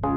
Hello,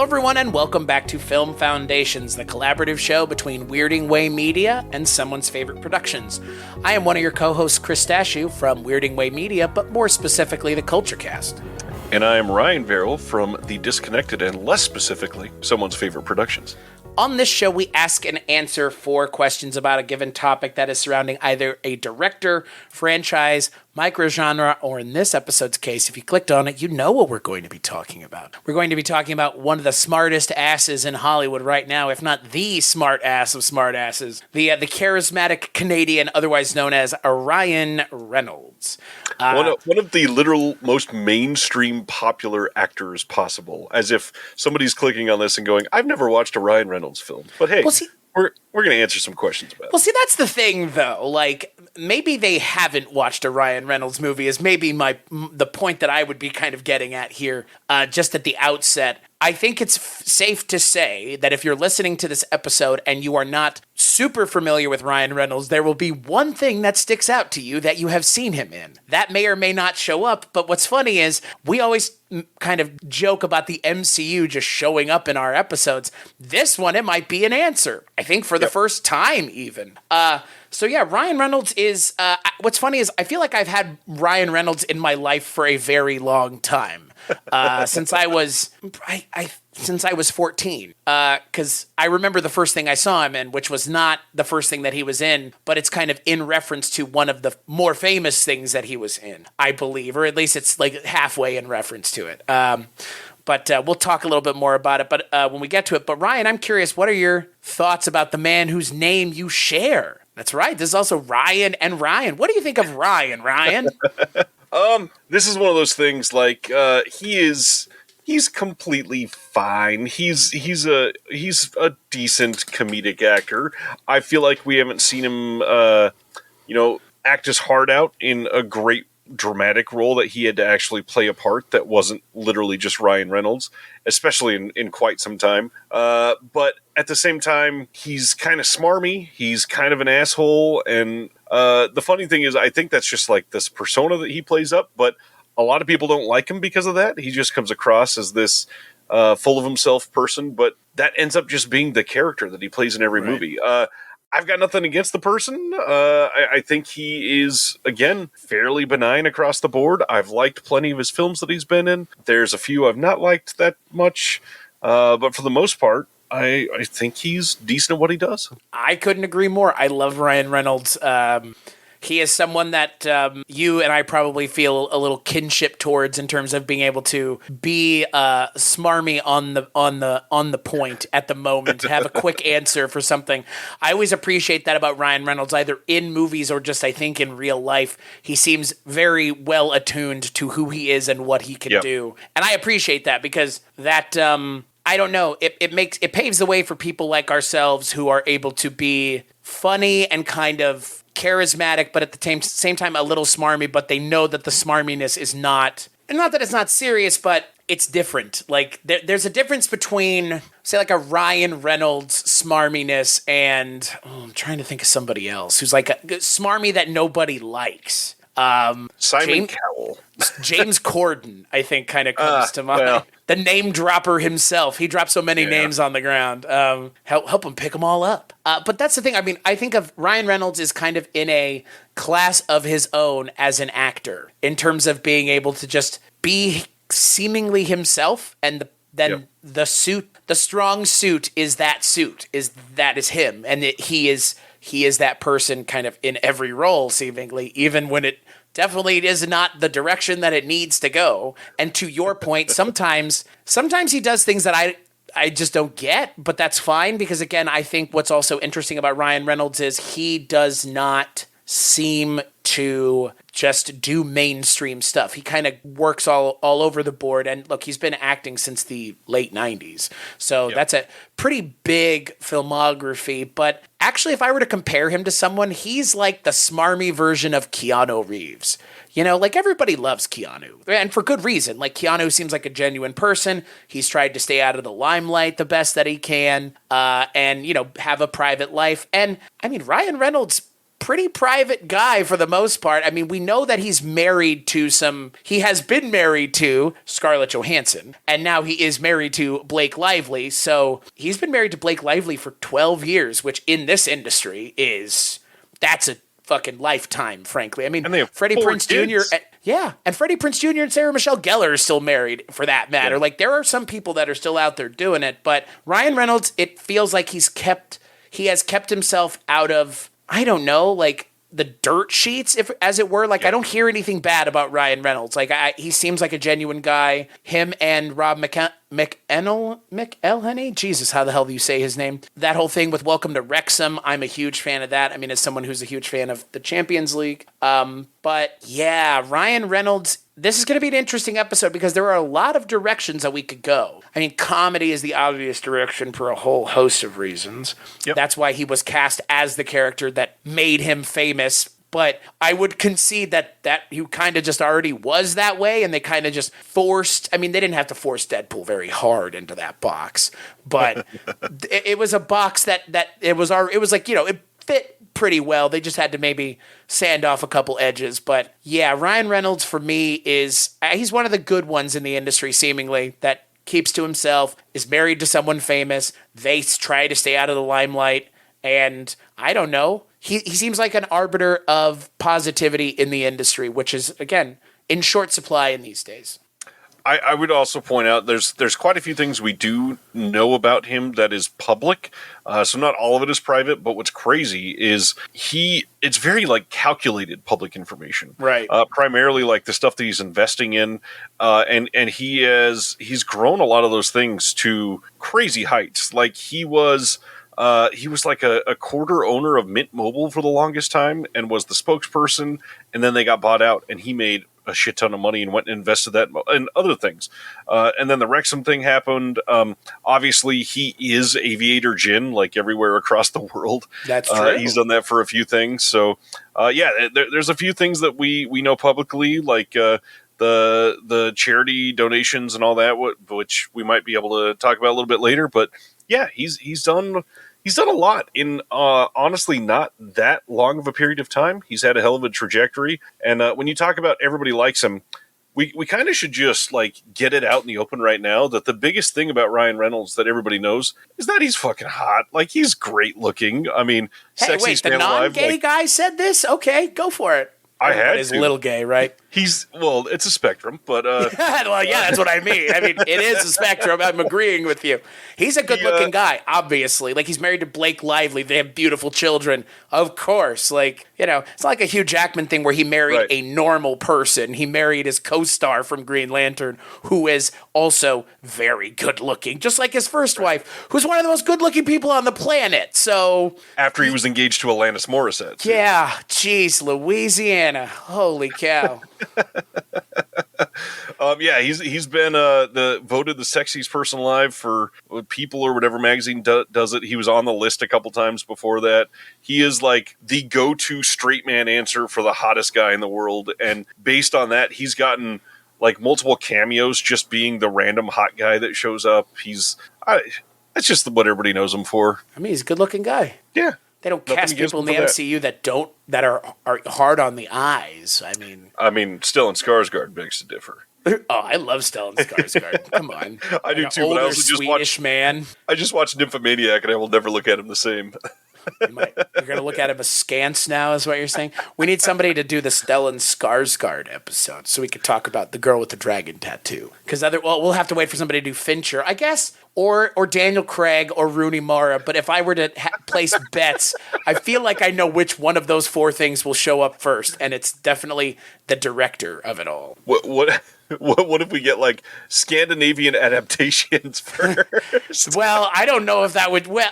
everyone, and welcome back to Film Foundations, the collaborative show between Weirding Way Media and Someone's Favorite Productions. I am one of your co-hosts, Chris Dashew, from Weirding Way Media, but more specifically, the Culture Cast. And I am Ryan Verrill from The Disconnected, and less specifically, Someone's Favorite Productions. On this show, we ask and answer 4 questions about a given topic that is surrounding either a director, franchise, microgenre, or in this episode's case, if you clicked on it, you know what we're going to be talking about. We're going to be talking about one of the smartest asses in Hollywood right now, if not the smart ass of smart asses, the charismatic Canadian, otherwise known as Ryan Reynolds. One of the literal most mainstream popular actors possible, as if somebody's clicking on this and going, I've never watched a Ryan Reynolds film. But hey, we're going to answer some questions about it. Well, see, that's the thing, though. Like, maybe they haven't watched a Ryan Reynolds movie is maybe the point that I would be kind of getting at here just at the outset. I think it's safe to say that if you're listening to this episode and you are not super familiar with Ryan Reynolds, there will be one thing that sticks out to you that you have seen him in. That may or may not show up, but what's funny is we always kind of joke about the MCU just showing up in our episodes. This one, it might be an answer, I think for the first time even. So yeah, Ryan Reynolds is, what's funny is I feel like I've had Ryan Reynolds in my life for a very long time. Since I was 14, because I remember the first thing I saw him in, which was not the first thing that he was in, but it's kind of in reference to one of the more famous things that he was in, I believe, or at least it's like halfway in reference to it. But we'll talk a little bit more about it, but when we get to it. But Ryan, I'm curious, what are your thoughts about the man whose name you share? That's right. This is also Ryan and Ryan. What do you think of Ryan? This is one of those things like he's completely fine. He's a decent comedic actor. I feel like we haven't seen him act his heart out in a great dramatic role that he had to actually play a part that wasn't literally just Ryan Reynolds, especially in quite some time. But at the same time, he's kind of smarmy. He's kind of an asshole. And the funny thing is, I think that's just like this persona that he plays up. But a lot of people don't like him because of that. He just comes across as this full of himself person. But that ends up just being the character that he plays in every movie. I've got nothing against the person. I think he is, again, fairly benign across the board. I've liked plenty of his films that he's been in. There's a few I've not liked that much. But for the most part, I think he's decent at what he does. I couldn't agree more. I love Ryan Reynolds. He is someone that you and I probably feel a little kinship towards in terms of being able to be smarmy on the point at the moment, have a quick answer for something. I always appreciate that about Ryan Reynolds, either in movies or just I think in real life. He seems very well attuned to who he is and what he can do, and I appreciate that because that. I don't know. It paves the way for people like ourselves who are able to be funny and kind of charismatic, but at the same time a little smarmy. But they know that the smarminess is not that it's not serious, but it's different. Like there's a difference between, say, like a Ryan Reynolds smarminess and I'm trying to think of somebody else who's like a smarmy that nobody likes. Simon Cowell. James Corden, I think, kind of comes to mind. Well. The name dropper himself. He drops so many names on the ground. Help him pick them all up. But that's the thing. I mean, I think of Ryan Reynolds is kind of in a class of his own as an actor in terms of being able to just be seemingly himself, and the suit, the strong suit is that suit, is him, and he is that person kind of in every role, seemingly, even when it definitely is not the direction that it needs to go. And to your point, sometimes he does things that I just don't get, but that's fine because, again, I think what's also interesting about Ryan Reynolds is he does not seem to just do mainstream stuff. He kind of works all over the board. And look, he's been acting since the late 90s. So that's a pretty big filmography. But actually, if I were to compare him to someone, he's like the smarmy version of Keanu Reeves. You know, like everybody loves Keanu, and for good reason. Like Keanu seems like a genuine person. He's tried to stay out of the limelight the best that he can, and, you know, have a private life. And I mean, Ryan Reynolds, pretty private guy for the most part. I mean, we know that he has been married to Scarlett Johansson, and now he is married to Blake Lively. So he's been married to Blake Lively for 12 years, which in this industry that's a fucking lifetime, frankly. I mean, Freddie Prinze Jr. And Freddie Prinze Jr. and Sarah Michelle Gellar are still married, for that matter. Yeah. Like, there are some people that are still out there doing it, but Ryan Reynolds, it feels like he has kept himself out of, I don't know, like the dirt sheets, if as it were. Like, I don't hear anything bad about Ryan Reynolds. Like, he seems like a genuine guy. Him and Rob McElhenney? Jesus, how the hell do you say his name? That whole thing with Welcome to Wrexham, I'm a huge fan of that. I mean, as someone who's a huge fan of the Champions League. But yeah, Ryan Reynolds, this is going to be an interesting episode because there are a lot of directions that we could go. I mean, comedy is the obvious direction for a whole host of reasons. Yep. That's why he was cast as the character that made him famous. But I would concede that he kind of just already was that way, and they kind of just forced. I mean, they didn't have to force Deadpool very hard into that box, but it was a box that it was like, you know, it fit pretty well. They just had to maybe sand off a couple edges. But yeah, Ryan Reynolds for me he's one of the good ones in the industry, seemingly, that keeps to himself, is married to someone famous. They try to stay out of the limelight, and I don't know. He seems like an arbiter of positivity in the industry, which is, again, in short supply in these days. I would also point out there's quite a few things we do know about him that is public. So not all of it is private, but what's crazy is it's very like calculated public information. Right. Primarily like the stuff that he's investing in. And he's grown a lot of those things to crazy heights. Like he was like a quarter owner of Mint Mobile for the longest time and was the spokesperson. And then they got bought out and he made a shit ton of money and went and invested that in other things. And then the Wrexham thing happened. Obviously, he is Aviator Gin, like everywhere across the world. That's true. He's done that for a few things. So, there's a few things that we know publicly, like the charity donations and all that, which we might be able to talk about a little bit later. But yeah, he's done a lot in honestly not that long of a period of time. He's had a hell of a trajectory. And when you talk about everybody likes him, we kind of should just like get it out in the open right now that the biggest thing about Ryan Reynolds that everybody knows is that he's fucking hot. Like, he's great looking. I mean, hey, wait, the non-gay guy said this? Okay, go for it. I had to. He's a little gay, right? It's a spectrum, but... well, yeah, that's what I mean. I mean, it is a spectrum. I'm agreeing with you. He's a good-looking guy, obviously. Like, he's married to Blake Lively. They have beautiful children, of course. Like, you know, it's not like a Hugh Jackman thing where he married a normal person. He married his co-star from Green Lantern, who is also very good-looking, just like his first wife, who's one of the most good-looking people on the planet. So... After he was engaged to Alanis Morissette. Too. Yeah, geez, Louisiana. Holy cow. He's been voted the sexiest person alive for People or whatever magazine does it. He was on the list a couple times before that. He is like the go-to straight man answer for the hottest guy in the world, and based on that, he's gotten like multiple cameos just being the random hot guy that shows up. That's just what everybody knows him for. I mean, he's a good-looking guy. Yeah. They don't cast people in the MCU that are hard on the eyes. I mean, Stellan Skarsgård begs to differ. Oh, I love Stellan Skarsgård. Come on, I do too. But I also just watched man. I just watched Nymphomaniac, and I will never look at him the same. You're going to look at him askance now, is what you're saying? We need somebody to do the Stellan Skarsgård episode so we could talk about the girl with the dragon tattoo. Because we'll have to wait for somebody to do Fincher, I guess, or Daniel Craig or Rooney Mara. But if I were to place bets, I feel like I know which one of those four things will show up first, and it's definitely the director of it all. What if we get like Scandinavian adaptations first? Well, I don't know if that would. Well,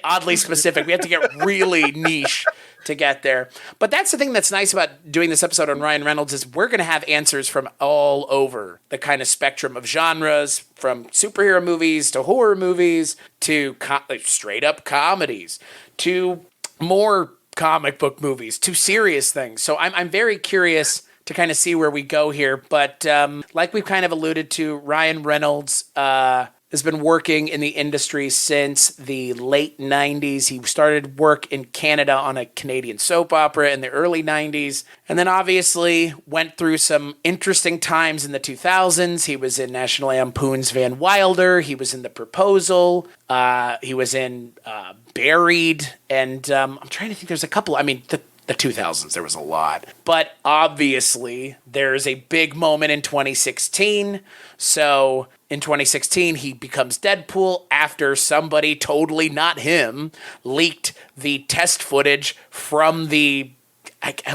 oddly specific. We have to get really niche to get there. But that's the thing that's nice about doing this episode on Ryan Reynolds is we're going to have answers from all over the kind of spectrum of genres, from superhero movies to horror movies to straight up comedies to more comic book movies to serious things. So I'm very curious to kind of see where we go here. But like we've kind of alluded to, Ryan Reynolds has been working in the industry since the late 90s. He started work in Canada on a Canadian soap opera in the early 90s, and then obviously went through some interesting times in the 2000s. He was in National Lampoon's Van Wilder. He was in The Proposal. He was in Buried. And I'm trying to think, there's a couple. I mean, the 2000s, there was a lot. But obviously, there's a big moment in 2016. So in 2016, he becomes Deadpool after somebody, totally not him, leaked the test footage from it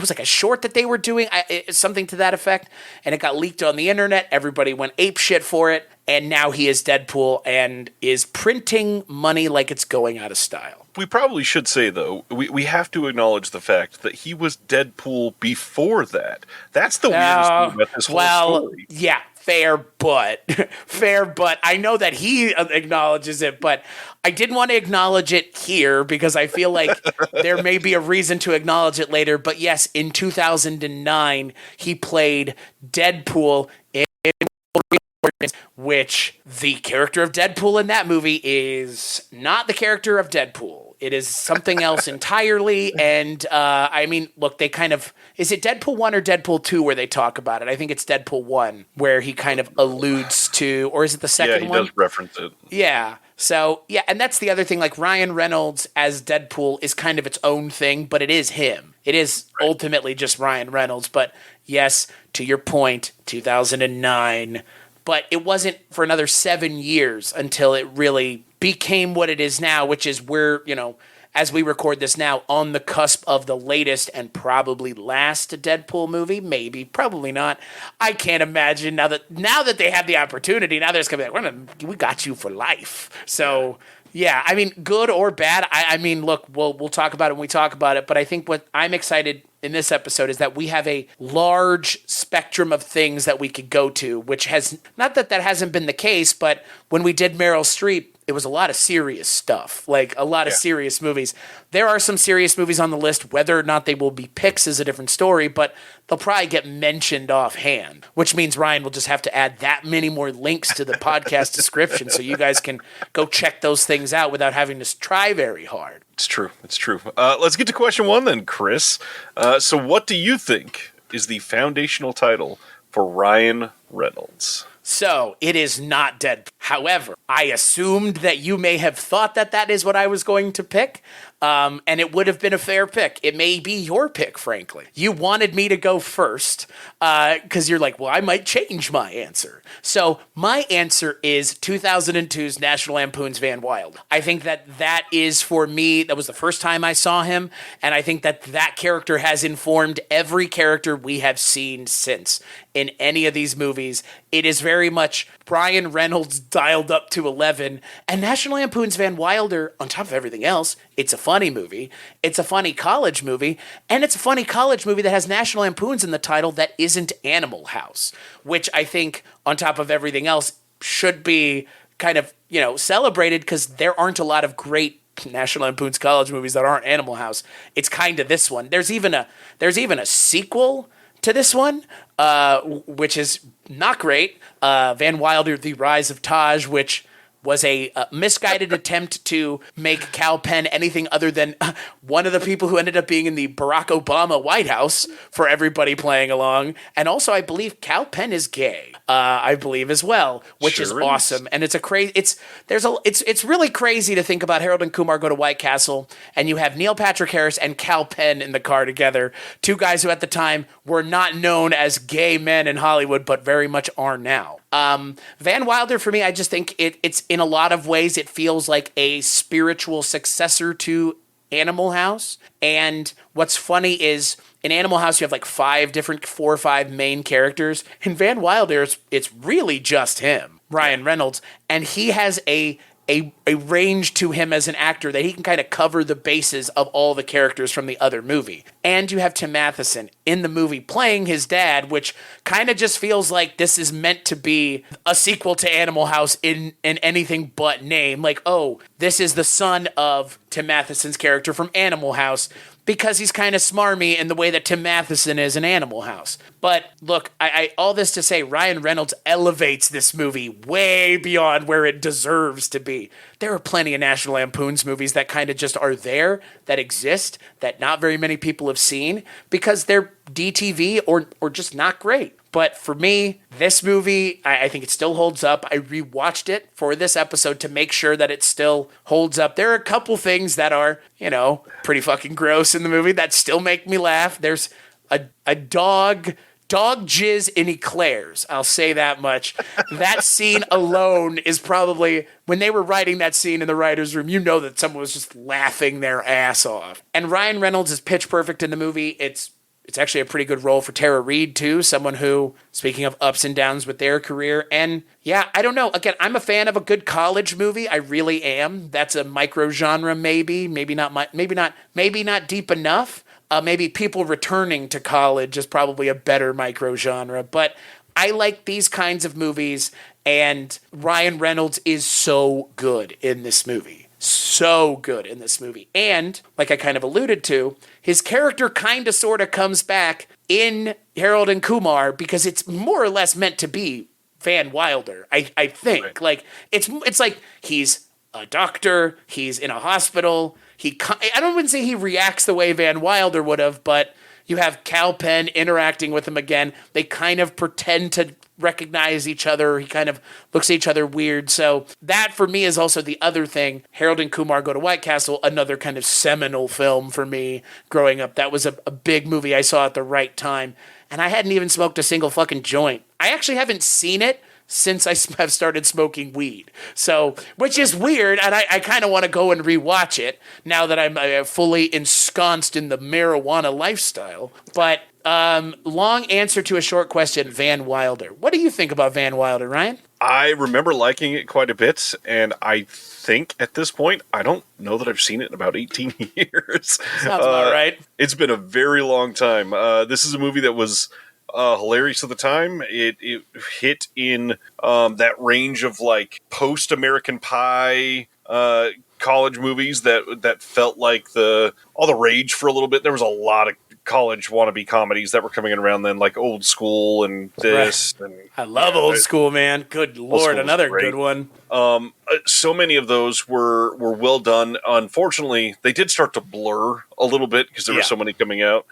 was like a short that they were doing, something to that effect, and it got leaked on the internet. Everybody went apeshit for it, and now he is Deadpool and is printing money like it's going out of style. We probably should say, though, we have to acknowledge the fact that he was Deadpool before that. That's the weirdest thing about this whole story. Yeah, fair, but I know that he acknowledges it, but I didn't want to acknowledge it here because I feel like there may be a reason to acknowledge it later. But yes, in 2009, he played Deadpool in which the character of Deadpool in that movie is not the character of Deadpool. It is something else entirely. And I mean, look, they kind of, is it Deadpool 1 or Deadpool 2 where they talk about it? I think it's Deadpool 1 where he kind of alludes to, or is it the second one? Yeah, he does reference it. Yeah. So, yeah, and that's the other thing. Like, Ryan Reynolds as Deadpool is kind of its own thing, but it is him. It is ultimately just Ryan Reynolds. But yes, to your point, 2009. But it wasn't for another 7 years until it really became what it is now, which is we're, as we record this now, on the cusp of the latest and probably last Deadpool movie. Maybe, probably not. I can't imagine now that they have the opportunity. Now they're just gonna be like, we got you for life. So yeah, I mean, good or bad. I mean, look, we'll talk about it when we talk about it. But I think what I'm excited in this episode is that we have a large spectrum of things that we could go to, which has not that hasn't been the case, but when we did Meryl Streep, it was a lot of serious stuff, like a lot of serious movies. There are some serious movies on the list. Whether or not they will be picks is a different story, but they'll probably get mentioned offhand, which means Ryan will just have to add that many more links to the podcast description so you guys can go check those things out without having to try very hard. It's true. It's true. Let's get to question one then, Chris. So what do you think is the foundational title for Ryan Reynolds? So, it is not Deadpool. However, I assumed that you may have thought that is what I was going to pick, and it would have been a fair pick. It may be your pick, frankly. You wanted me to go first, because you're like, well, I might change my answer. So, my answer is 2002's National Lampoon's Van Wilder. I think that is, for me, that was the first time I saw him, and I think that character has informed every character we have seen since in any of these movies. It is very much Ryan Reynolds dialed up to 11, and National Lampoon's Van Wilder, on top of everything else, it's a funny movie, it's a funny college movie, and it's a funny college movie that has National Lampoon's in the title that isn't Animal House, which I think, on top of everything else, should be kind of, celebrated, because there aren't a lot of great National Lampoon's college movies that aren't Animal House. It's kind of this one. There's even a sequel to this one, which is not great. Van Wilder, The Rise of Taj, which was a misguided attempt to make Kal Penn anything other than one of the people who ended up being in the Barack Obama White House for everybody playing along. And also, I believe Kal Penn is gay, I believe as well, which is awesome. And it's it's really crazy to think about Harold and Kumar go to White Castle and you have Neil Patrick Harris and Kal Penn in the car together, two guys who at the time were not known as gay men in Hollywood, but very much are now. Van Wilder, for me, I just think it's in a lot of ways, it feels like a spiritual successor to Animal House. And what's funny is in Animal House, you have like 4 or 5 main characters. In Van Wilder, it's really just him, Ryan Reynolds. And he has a a range to him as an actor that he can kind of cover the bases of all the characters from the other movie. And you have Tim Matheson in the movie playing his dad, which kind of just feels like this is meant to be a sequel to Animal House in anything but name. Like, oh, this is the son of Tim Matheson's character from Animal House, because he's kind of smarmy in the way that Tim Matheson is in Animal House. But look, I all this to say, Ryan Reynolds elevates this movie way beyond where it deserves to be. There are plenty of National Lampoon's movies that kind of just are there, that exist, that not very many people have seen because they're DTV or just not great. But for me, this movie, I think it still holds up. I rewatched it for this episode to make sure that it still holds up. There are a couple things that are, pretty fucking gross in the movie that still make me laugh. There's a dog jizz in eclairs. I'll say that much. That scene alone is probably, when they were writing that scene in the writer's room, that someone was just laughing their ass off. And Ryan Reynolds is pitch perfect in the movie. It's actually a pretty good role for Tara Reid, too. Someone who, speaking of ups and downs with their career. And yeah, I don't know. Again, I'm a fan of a good college movie. I really am. That's a micro genre, maybe not deep enough. Maybe people returning to college is probably a better micro genre. But I like these kinds of movies. And Ryan Reynolds is so good in this movie. So good in this movie. And, like I kind of alluded to, his character kind of sort of comes back in Harold and Kumar because it's more or less meant to be Van Wilder, I think. Right. Like, it's like he's a doctor, he's in a hospital, I don't even say he reacts the way Van Wilder would have, but you have Kal Penn interacting with him again. They kind of pretend to recognize each other. He kind of looks at each other weird. So that for me is also the other thing. Harold and Kumar Go to White Castle, another kind of seminal film for me growing up. That was a big movie I saw at the right time. And I hadn't even smoked a single fucking joint. I actually haven't seen it since I have started smoking weed. So, which is weird, and I kind of want to go and rewatch it now that I'm fully ensconced in the marijuana lifestyle. But long answer to a short question, Van Wilder. What do you think about Van Wilder, Ryan? I remember liking it quite a bit, and I think at this point, I don't know that I've seen it in about 18 years. Sounds about right. It's been a very long time. This is a movie that was hilarious at the time. It hit in that range of like post-American Pie college movies that felt like all the rage for a little bit. There was a lot of college wannabe comedies that were coming in around then, like Old School and this. Right. And I love Old School, man. Good Lord, another good one. So many of those were well done. Unfortunately, they did start to blur a little bit because there were so many coming out.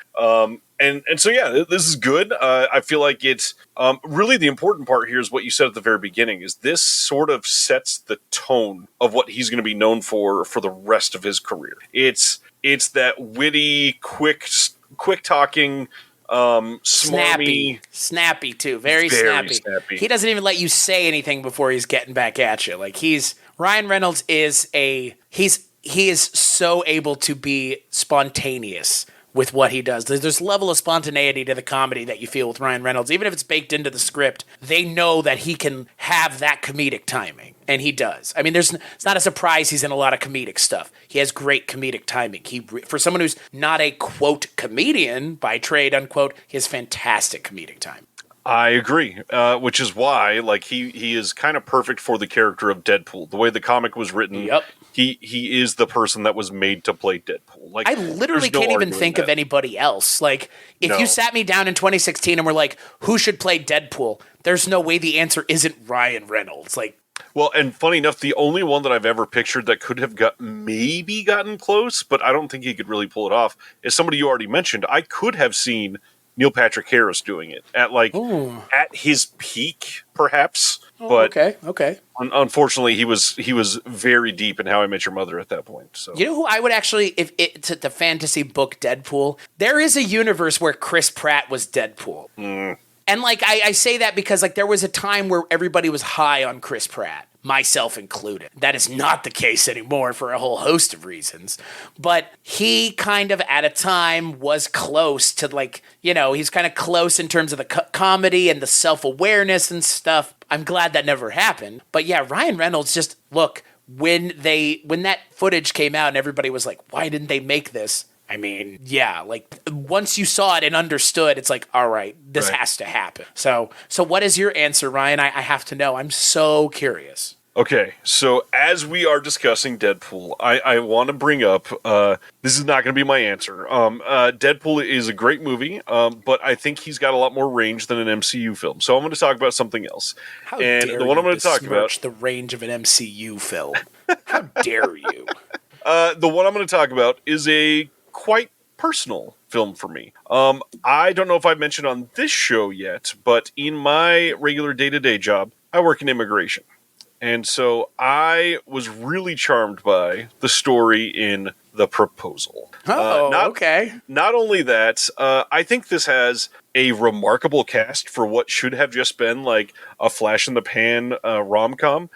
And so, yeah, this is good. I feel like it's really the important part here is what you said at the very beginning, is this sort of sets the tone of what he's going to be known for the rest of his career. It's that witty, quick talking, snappy too. Very snappy. He doesn't even let you say anything before he's getting back at you. Like Ryan Reynolds he is so able to be spontaneous with what he does. There's level of spontaneity to the comedy that you feel with Ryan Reynolds. Even if it's baked into the script, they know that he can have that comedic timing, and he does. I mean, it's not a surprise he's in a lot of comedic stuff. He has great comedic timing. For someone who's not a, quote, comedian by trade, unquote, he has fantastic comedic timing. I agree, which is why, like, he is kind of perfect for the character of Deadpool. The way the comic was written, yep. He is the person that was made to play Deadpool. Like, I literally can't even think of anybody else. Like, if you sat me down in 2016 and were like, who should play Deadpool? There's no way the answer isn't Ryan Reynolds. Like, well, and funny enough, the only one that I've ever pictured that could have gotten close, but I don't think he could really pull it off, is somebody you already mentioned. I could have seen Neil Patrick Harris doing it at his peak, perhaps. But okay. Unfortunately, he was very deep in How I Met Your Mother at that point. So you know who I would actually, if it's the fantasy book Deadpool, there is a universe where Chris Pratt was Deadpool. And like I say that because like there was a time where everybody was high on Chris Pratt, myself included. That is not the case anymore for a whole host of reasons. But he kind of at a time was close to like, he's kind of close in terms of the comedy and the self-awareness and stuff. I'm glad that never happened. But yeah, Ryan Reynolds just, look, when that footage came out and everybody was like, why didn't they make this? I mean, yeah, like once you saw it and understood, it's like, all right, this has to happen. So what is your answer, Ryan? I have to know. I'm so curious. Okay, so as we are discussing Deadpool, I want to bring up, this is not going to be my answer. Deadpool is a great movie, but I think he's got a lot more range than an MCU film. So I'm going to talk about something else. How dare the one you I'm going to talk about, besmirch the range of an MCU film? How dare you? the one I'm going to talk about is a quite personal film for me. I don't know if I've mentioned on this show yet, but in my regular day-to-day job, I work in immigration. And so I was really charmed by the story in The Proposal. Okay. Not only that, I think this has a remarkable cast for what should have just been like a flash-in-the-pan rom-com.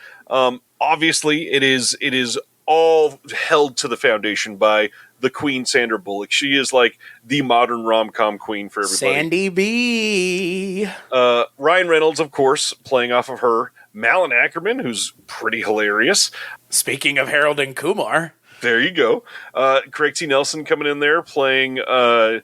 Obviously, it is all held to the foundation by the Queen, Sandra Bullock. She is like the modern rom-com queen for everybody. Sandy B. Ryan Reynolds, of course, playing off of her. Malin Ackerman, who's pretty hilarious. Speaking of Harold and Kumar. There you go. Craig T. Nelson coming in there playing Ryan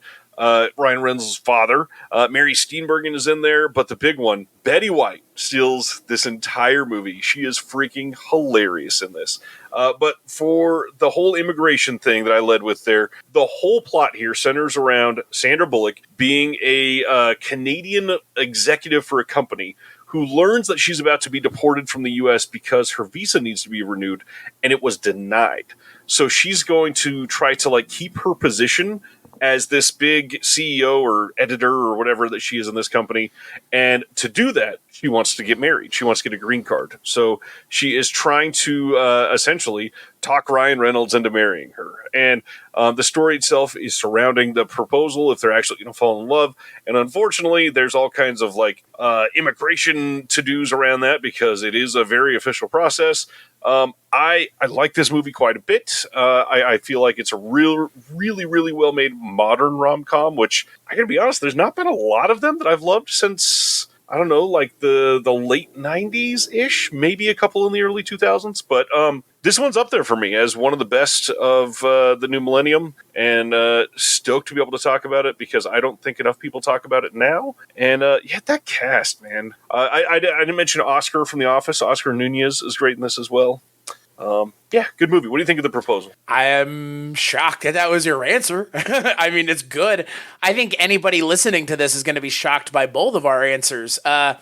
Reynolds' father. Mary Steenburgen is in there, but the big one, Betty White, steals this entire movie. She is freaking hilarious in this. But for the whole immigration thing that I led with there, the whole plot here centers around Sandra Bullock being a Canadian executive for a company who learns that she's about to be deported from the U.S. because her visa needs to be renewed, and it was denied. So she's going to try to like keep her position as this big CEO or editor or whatever that she is in this company. And to do that, she wants to get married. She wants to get a green card. So she is trying to essentially talk Ryan Reynolds into marrying her. And the story itself is surrounding the proposal, if they're actually going to fall in love. And unfortunately, there's all kinds of like immigration to-dos around that because it is a very official process. I like this movie quite a bit. I feel like it's a really well-made modern rom-com, which I gotta be honest, there's not been a lot of them that I've loved since, I don't know, like the late 90s-ish, maybe a couple in the early 2000s. But this one's up there for me as one of the best of the new millennium, and stoked to be able to talk about it because I don't think enough people talk about it now. And yeah, that cast, man. I didn't mention Oscar from The Office. Oscar Nunez is great in this as well. Yeah, good movie. What do you think of The Proposal? I am shocked that was your answer. I mean, it's good. I think anybody listening to this is going to be shocked by both of our answers. Yeah.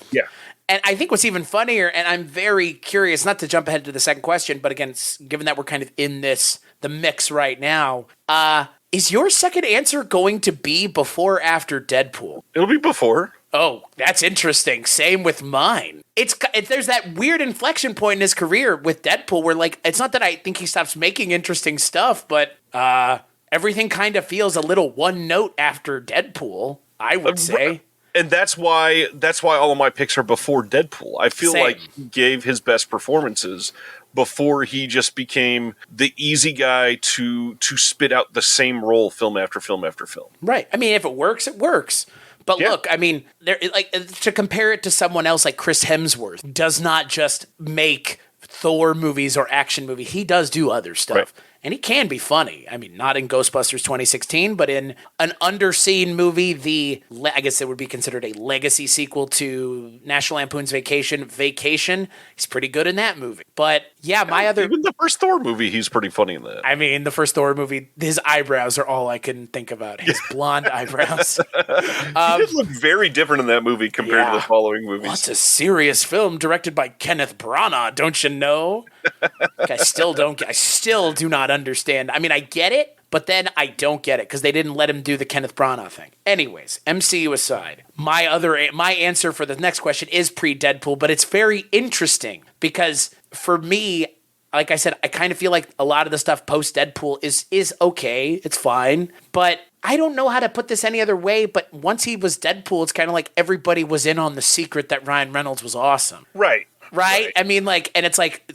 And I think what's even funnier, and I'm very curious, not to jump ahead to the second question, but again, given that we're kind of in the mix right now, is your second answer going to be before or after Deadpool? It'll be before. Oh, that's interesting. Same with mine. There's that weird inflection point in his career with Deadpool where, like, it's not that I think he stops making interesting stuff, but everything kind of feels a little one note after Deadpool, I would say. And that's why all of my picks are before Deadpool. I feel like he gave his best performances before he just became the easy guy to spit out the same role film after film after film. Right. I mean, if it works, it works. But yeah. Look, I mean, to compare it to someone else like Chris Hemsworth does not just make Thor movies or action movies. He does do other stuff. Right. And he can be funny. I mean, not in Ghostbusters 2016, but in an underseen movie, I guess it would be considered a legacy sequel to National Lampoon's Vacation. He's pretty good in that movie. But yeah, even the first Thor movie, he's pretty funny in that. I mean, the first Thor movie, his eyebrows are all I can think about. His blonde eyebrows. He did look very different in that movie compared to the following movies. What's a serious film directed by Kenneth Branagh, don't you know? I still do not understand. I mean, I get it, but then I don't get it because they didn't let him do the Kenneth Branagh thing. Anyways, MCU aside, my answer for the next question is pre-Deadpool, but it's very interesting because for me, like I said, I kind of feel like a lot of the stuff post-Deadpool is okay. It's fine, but I don't know how to put this any other way, but once he was Deadpool, it's kind of like everybody was in on the secret that Ryan Reynolds was awesome. Right. right? I mean, like, and it's like,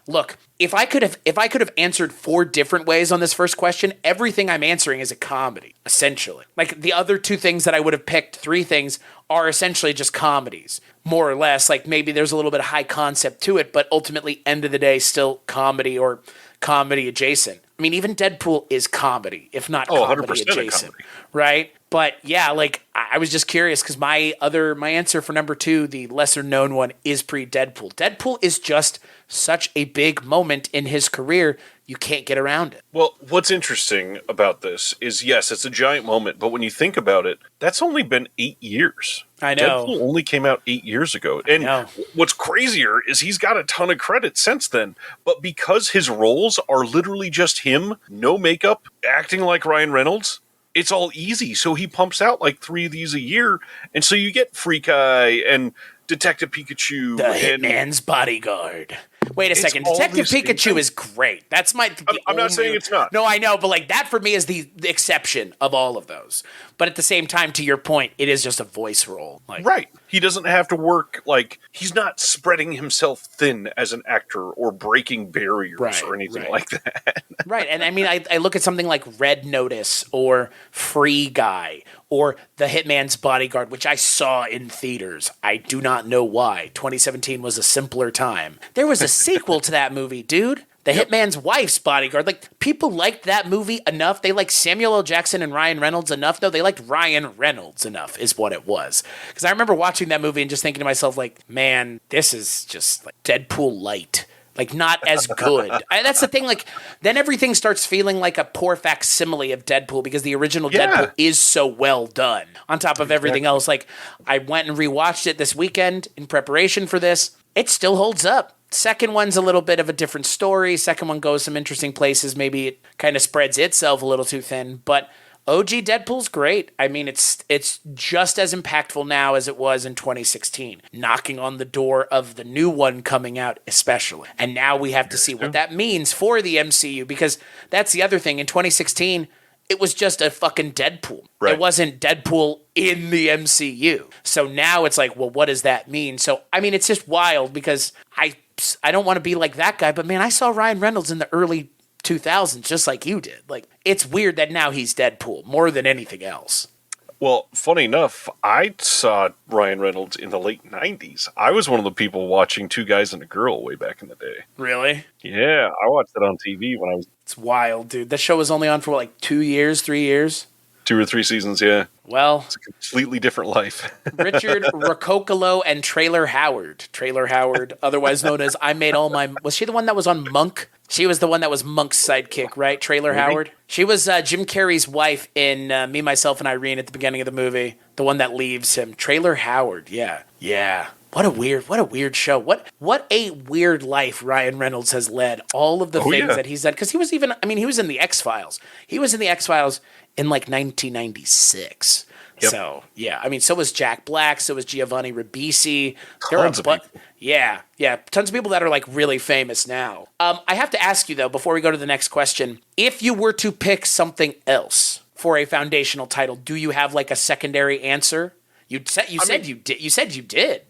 look, if I could have answered 4 different ways on this first question, everything I'm answering is a comedy, essentially. Like the other 2 things that I would have picked, 3 things, are essentially just comedies, more or less. Like maybe there's a little bit of high concept to it, but ultimately, end of the day, still comedy or comedy adjacent. I mean, even Deadpool is comedy, if not comedy adjacent, right? But yeah, like I was just curious because my answer for number 2, the lesser known one, is pre-Deadpool. Deadpool is just such a big moment in his career. You can't get around it. Well, what's interesting about this is, yes, it's a giant moment, but when you think about it, that's only been 8 years. I know. Deadpool only came out 8 years ago. And what's crazier is he's got a ton of credit since then. But because his roles are literally just him, no makeup, acting like Ryan Reynolds, it's all easy. So he pumps out like 3 of these a year. And so you get Freak Eye and Detective Pikachu. The Hitman's Bodyguard. Wait a second. Detective Pikachu is great. That's I'm not saying it's not. No, I know, but like that for me is the exception of all of those. But at the same time, to your point, it is just a voice role. Like, right. He doesn't have to work, like, he's not spreading himself thin as an actor or breaking barriers or anything like that. Right. And I mean, I look at something like Red Notice or Free Guy or The Hitman's Bodyguard, which I saw in theaters. I do not know why. 2017 was a simpler time. There was a sequel to that movie, dude. The Hitman's Wife's Bodyguard. Like, people liked that movie enough. They liked Samuel L. Jackson and Ryan Reynolds enough. No, they liked Ryan Reynolds enough is what it was. Because I remember watching that movie and just thinking to myself, like, man, this is just like Deadpool light. Like, not as good. That's the thing. Like, then everything starts feeling like a poor facsimile of Deadpool because the original Deadpool is so well done. On top of everything else, like, I went and rewatched it this weekend in preparation for this. It still holds up. Second one's a little bit of a different story. Second one goes some interesting places. Maybe it kind of spreads itself a little too thin. But OG Deadpool's great. I mean, it's just as impactful now as it was in 2016, knocking on the door of the new one coming out especially. And now we have to see what that means for the MCU, because that's the other thing. In 2016, it was just a fucking Deadpool. Right. It wasn't Deadpool in the MCU. So now it's like, well, what does that mean? So, I mean, it's just wild because I don't want to be like that guy, but man, I saw Ryan Reynolds in the early 2000s just like you did. Like, it's weird that now he's Deadpool more than anything else. Well, funny enough, I saw Ryan Reynolds in the late 90s. I was one of the people watching Two Guys and a Girl way back in the day. Really? Yeah, I watched it on TV when I was... It's wild, dude. That show was only on for, like, 2 years, 3 years? 2 or 3 seasons, yeah. Well... It's a completely different life. Richard Rococolo and Trailer Howard. Trailer Howard, otherwise known as I Made All My... Was she the one that was on Monk? She was the one that was Monk's sidekick, right? Trailer Howard? She was Jim Carrey's wife in Me, Myself, and Irene at the beginning of the movie. The one that leaves him. Trailer Howard, yeah. Yeah. What a weird show. What a weird life Ryan Reynolds has led. All of the things that he's done. Because he was even... I mean, he was in the X-Files. He was in the X-Files in, like, 1996. Yep. So, yeah. I mean, so was Jack Black. So was Giovanni Ribisi. Tons of people. Yeah. Tons of people that are, like, really famous now. I have to ask you, though, before we go to the next question, if you were to pick something else for a foundational title, do you have, like, a secondary answer? You said you did.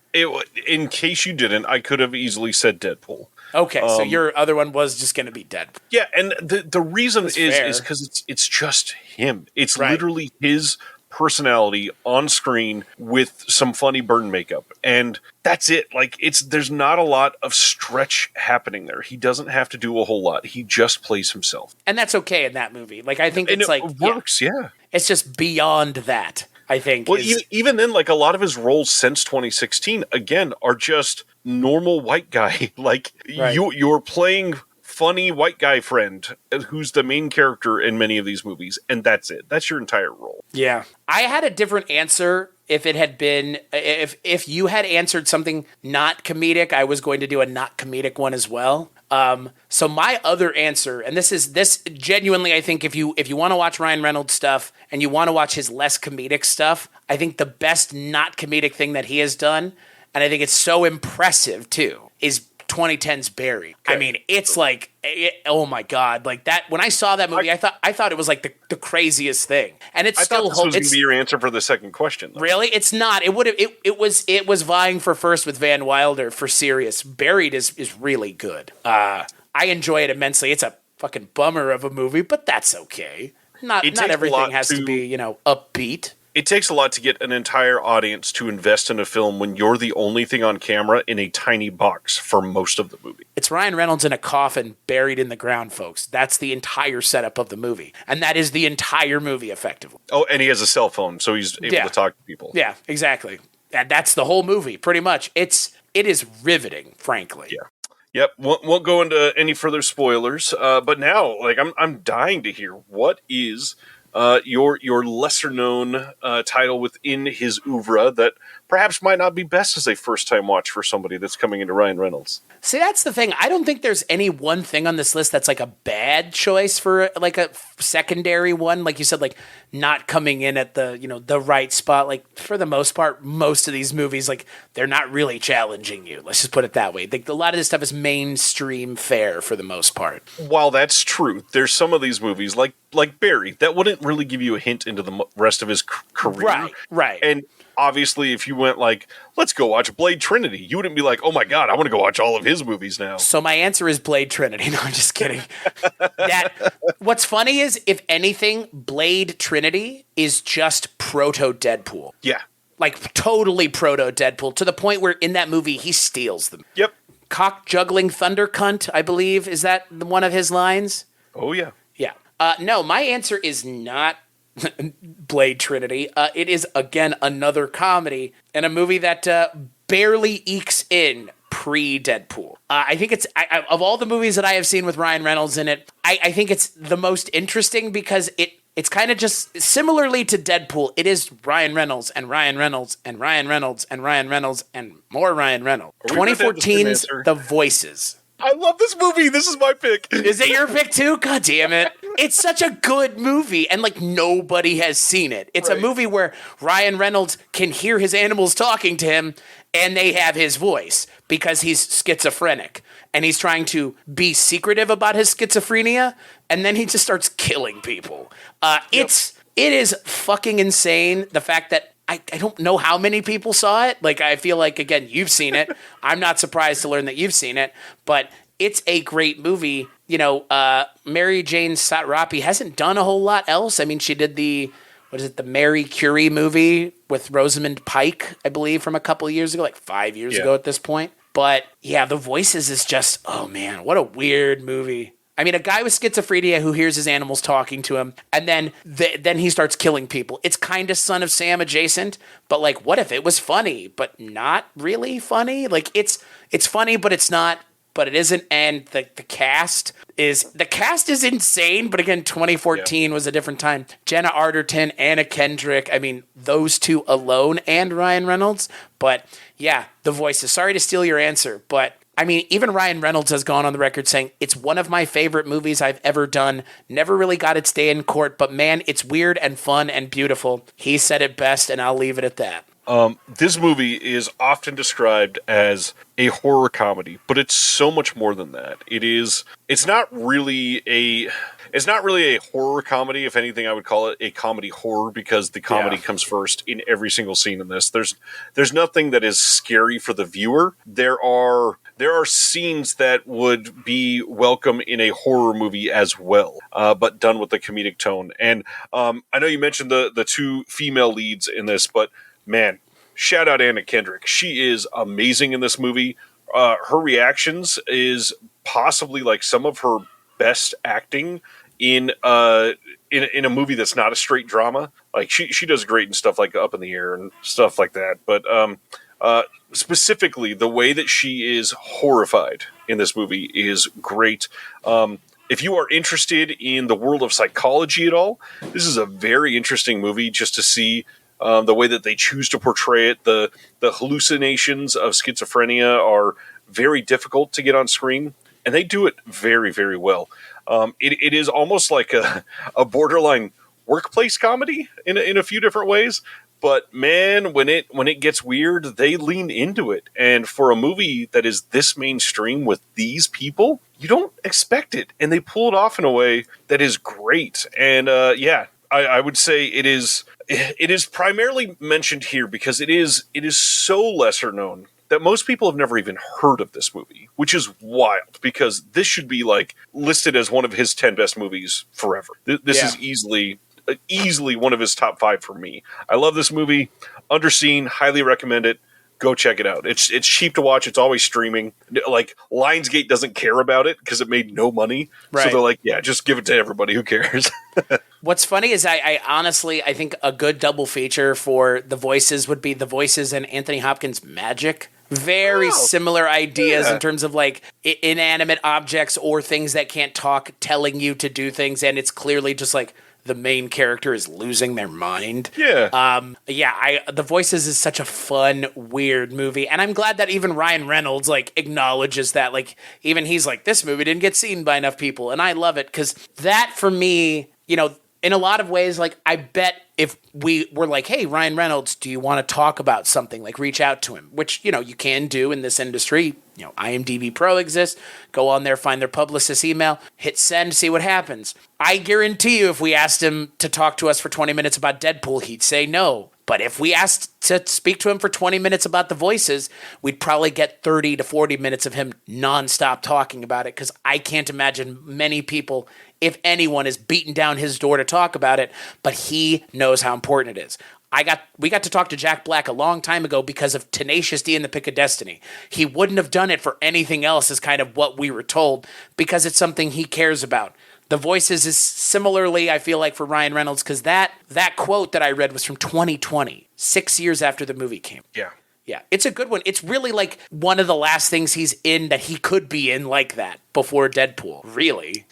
In case you didn't, I could have easily said Deadpool. Okay, so your other one was just going to be Deadpool. Yeah, and the reason is because it's just him. It's literally his personality on screen with some funny burn makeup, and that's it. Like, there's not a lot of stretch happening there. He doesn't have to do a whole lot. He just plays himself, and that's okay in that movie. Like, I think and it's it like works. Yeah, it's just beyond that. I think. Well, even then, like, a lot of his roles since 2016, again, are just normal white guy. Like, you're playing funny white guy friend who's the main character in many of these movies, and that's it. That's your entire role. Yeah. I had a different answer if it had been... If you had answered something not comedic, I was going to do a not comedic one as well. So my other answer, and this genuinely, I think if you want to watch Ryan Reynolds stuff and you want to watch his less comedic stuff, I think the best not comedic thing that he has done, and I think it's so impressive too, is 2010's Barry. Okay. I mean, it's like, oh my God, like that. When I saw that movie, I thought it was like the craziest thing, and it's still. I thought this was going to be your answer for the second question, though. Really, it's not. It would have. It was vying for first with Van Wilder for serious. Buried is really good. I enjoy it immensely. It's a fucking bummer of a movie, but that's okay. Not everything has to be upbeat. It takes a lot to get an entire audience to invest in a film when you're the only thing on camera in a tiny box for most of the movie. It's Ryan Reynolds in a coffin buried in the ground, folks. That's the entire setup of the movie. And that is the entire movie, effectively. Oh, and he has a cell phone, so he's able to talk to people. Yeah, exactly. And that's the whole movie, pretty much. It is riveting, frankly. Yeah. Yep, won't go into any further spoilers, but now, like, I'm dying to hear what is your lesser known title within his oeuvre that perhaps might not be best as a first time watch for somebody that's coming into Ryan Reynolds. See, that's the thing. I don't think there's any one thing on this list that's like a bad choice for like a secondary one. Like you said, like not coming in at the, the right spot. Like for the most part, most of these movies, like they're not really challenging you. Let's just put it that way. Like, a lot of this stuff is mainstream fare for the most part. While that's true, there's some of these movies like Barry that wouldn't really give you a hint into the rest of his career. Right. And obviously, if you went like, let's go watch Blade Trinity, you wouldn't be like, oh my God, I want to go watch all of his movies now. So my answer is Blade Trinity. No, I'm just kidding. What's funny is, if anything, Blade Trinity is just proto Deadpool. Yeah. Like totally proto Deadpool, to the point where in that movie he steals them. Yep. Cock juggling thunder cunt, I believe. Is that one of his lines? Oh, yeah. Yeah. No, my answer is not Blade Trinity. It is, again, another comedy and a movie that barely ekes in pre-Deadpool. I think it's, of all the movies that I have seen with Ryan Reynolds in it, I think it's the most interesting because it's kind of just similarly to Deadpool. It is Ryan Reynolds and Ryan Reynolds and Ryan Reynolds and Ryan Reynolds and more Ryan Reynolds. 2014's The Voices. I love this movie. This is my pick. Is it your pick too? God damn it. It's such a good movie, and like nobody has seen it. It's a movie where Ryan Reynolds can hear his animals talking to him, and they have his voice because he's schizophrenic. And he's trying to be secretive about his schizophrenia, and then he just starts killing people. It is fucking insane, the fact that I don't know how many people saw it. Like, I feel like, again, you've seen it. I'm not surprised to learn that you've seen it, but it's a great movie. Mary Jane Satrapi hasn't done a whole lot else. I mean, she did the Mary Curie movie with Rosamund Pike, I believe, from a couple of years ago, like 5 years ago at this point. But yeah, The Voices is just, oh man, what a weird movie. I mean, a guy with schizophrenia who hears his animals talking to him, and then he starts killing people. It's kind of Son of Sam adjacent, but like, what if it was funny, but not really funny? Like, it's funny, but it's not, but it isn't. And the cast is insane. But again, 2014 was a different time. Jenna Arterton, Anna Kendrick. I mean, those two alone, and Ryan Reynolds. But yeah, The Voices. Sorry to steal your answer, but I mean, even Ryan Reynolds has gone on the record saying, it's one of my favorite movies I've ever done. Never really got its day in court, but man, it's weird and fun and beautiful. He said it best, and I'll leave it at that. This movie is often described as a horror comedy, but it's so much more than that. It's not really a horror comedy. If anything, I would call it a comedy horror, because the comedy comes first in every single scene in this. There's nothing that is scary for the viewer. There are scenes that would be welcome in a horror movie as well, but done with a comedic tone. And I know you mentioned the two female leads in this, but man, shout out Anna Kendrick. She is amazing in this movie. Her reactions is possibly like some of her best acting in a movie that's not a straight drama. Like, she does great in stuff like Up in the Air and stuff like that. But specifically, the way that she is horrified in this movie is great. If you are interested in the world of psychology at all, this is a very interesting movie just to see the way that they choose to portray it. The hallucinations of schizophrenia are very difficult to get on screen, and they do it very, very well. It is almost like a borderline workplace comedy in a few different ways, But man, when it gets weird, they lean into it. And for a movie that is this mainstream with these people, you don't expect it, and they pull it off in a way that is great. And I would say it is primarily mentioned here because it is so lesser known that most people have never even heard of this movie, which is wild because this should be like listed as one of his 10 best movies forever. This is easily one of his top 5 for me. I love this movie. Underseen, highly recommend it. Go check it out. It's cheap to watch. It's always streaming. Like Lionsgate doesn't care about it because it made no money. Right. So they're like, yeah, just give it to everybody. Who cares? What's funny is I honestly, I think a good double feature for The Voices would be The Voices and Anthony Hopkins' Magic. Very similar ideas in terms of like inanimate objects or things that can't talk telling you to do things. And it's clearly just like the main character is losing their mind. Yeah. The Voices is such a fun, weird movie. And I'm glad that even Ryan Reynolds like acknowledges that. Like even he's like, this movie didn't get seen by enough people. And I love it because that for me, you know, in a lot of ways, like I bet if we were like, hey, Ryan Reynolds, do you want to talk about something? Like reach out to him, which, you know, you can do in this industry. You know, IMDb Pro exists. Go on there, find their publicist email, hit send, see what happens. I guarantee you if we asked him to talk to us for 20 minutes about Deadpool, he'd say no. But if we asked to speak to him for 20 minutes about The Voices, we'd probably get 30 to 40 minutes of him nonstop talking about it because I can't imagine many people, if anyone, is beating down his door to talk about it, but he knows how important it is. We got to talk to Jack Black a long time ago because of Tenacious D and the Pick of Destiny. He wouldn't have done it for anything else is kind of what we were told because it's something he cares about. The Voices is similarly, I feel like, for Ryan Reynolds because that quote that I read was from 2020, 6 years after the movie came. Yeah. Yeah, it's a good one. It's really like one of the last things he's in that he could be in like that before Deadpool, really.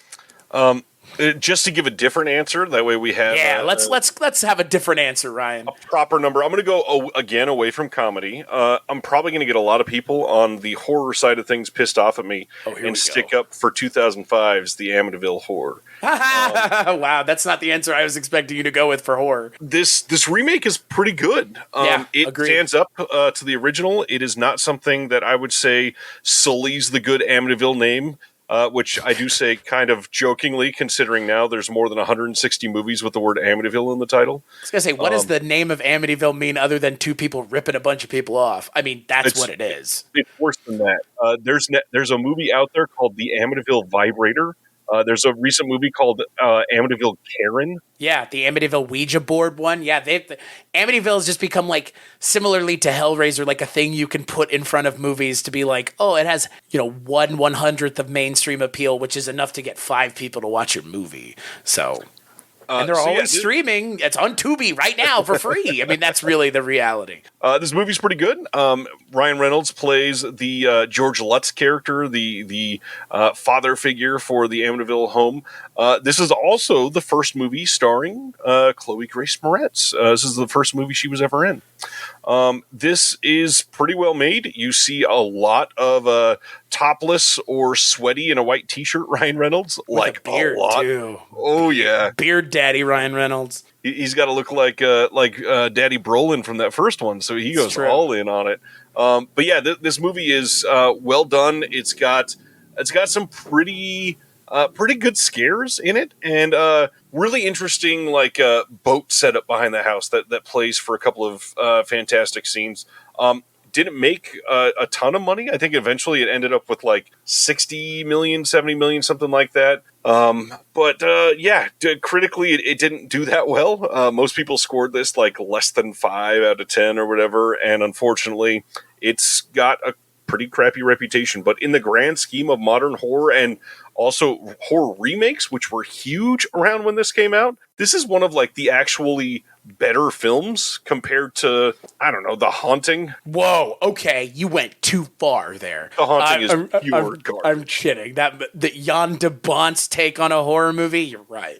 Just to give a different answer, that way we have let's have a different answer, Ryan. A proper number. I'm going to go again away from comedy. I'm probably going to get a lot of people on the horror side of things pissed off at me and stick up for 2005's The Amityville Horror. Wow, that's not the answer I was expecting you to go with for horror. This remake is pretty good. It agreed. Stands up to the original. It is not something that I would say sullies the good Amityville name. Which I do say kind of jokingly, considering now there's more than 160 movies with the word Amityville in the title. I was going to say, what does the name of Amityville mean other than two people ripping a bunch of people off? I mean, that's what it is. It's worse than that. There's a movie out there called The Amityville Vibrator. There's a recent movie called Amityville Karen. Yeah, the Amityville Ouija board one. Yeah, Amityville has just become like similarly to Hellraiser, like a thing you can put in front of movies to be like, oh, it has 1/100th of mainstream appeal, which is enough to get 5 people to watch your movie. So. And they're always streaming. It's on Tubi right now for free. I mean, that's really the reality. This movie's pretty good. Ryan Reynolds plays the George Lutz character, the father figure for the Amityville home. This is also the first movie starring Chloe Grace Moretz. This is the first movie she was ever in. This is pretty well made. You see a lot of topless or sweaty in a white t-shirt Ryan Reynolds. With like a beard, a lot. Too. Oh, yeah. Beard daddy Ryan Reynolds. He's got to look like Daddy Brolin from that first one, so he goes all in on it. But yeah, this movie is well done. It's got some pretty good scares in it, and really interesting boat setup behind the house that plays for a couple of fantastic scenes. Didn't make a ton of money. I think eventually it ended up with like 60 million, 70 million, something like that. But critically it didn't do that well. Most people scored this like less than 5 out of 10 or whatever, and unfortunately it's got a pretty crappy reputation. But in the grand scheme of modern horror and also horror remakes, which were huge around when this came out, this is one of like the actually better films compared to, I don't know, The Haunting. Whoa, okay, you went too far there. The Haunting is pure garbage. I'm kidding. The Jan de Bont's take on a horror movie, you're right.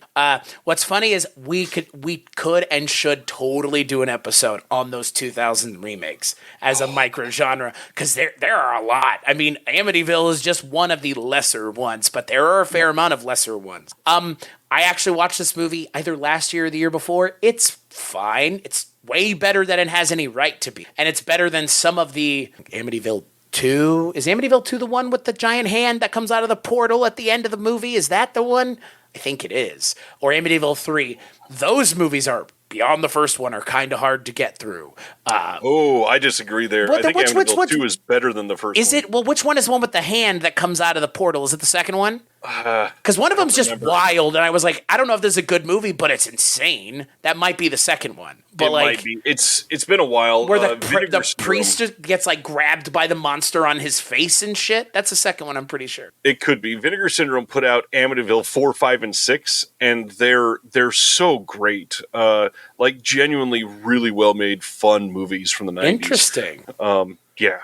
What's funny is we could and should totally do an episode on those 2000 remakes as a micro genre, because there are a lot. I mean, Amityville is just one of the lesser ones, but there are a fair amount of lesser ones. I actually watched this movie either last year or the year before. It's fine. It's way better than it has any right to be. And it's better than some of the Amityville 2. Is Amityville 2 the one with the giant hand that comes out of the portal at the end of the movie? Is that the one? I think it is. Or Amityville 3. Those movies are beyond the first one, are kind of hard to get through. I disagree there. I think Amityville 2 is better than the first one. Is it? Well, which one is the one with the hand that comes out of the portal? Is it the second one? Because one of them's just wild, and I was like, I don't know if this is a good movie, but it's insane. That might be the second one. But it might be. It's been a while. Where the priest just gets like grabbed by the monster on his face and shit. That's the second one, I'm pretty sure. It could be. Vinegar Syndrome put out Amityville 4, 5, and 6, and they're so great. Like genuinely really well made, fun movies from the 90s. Interesting. Yeah,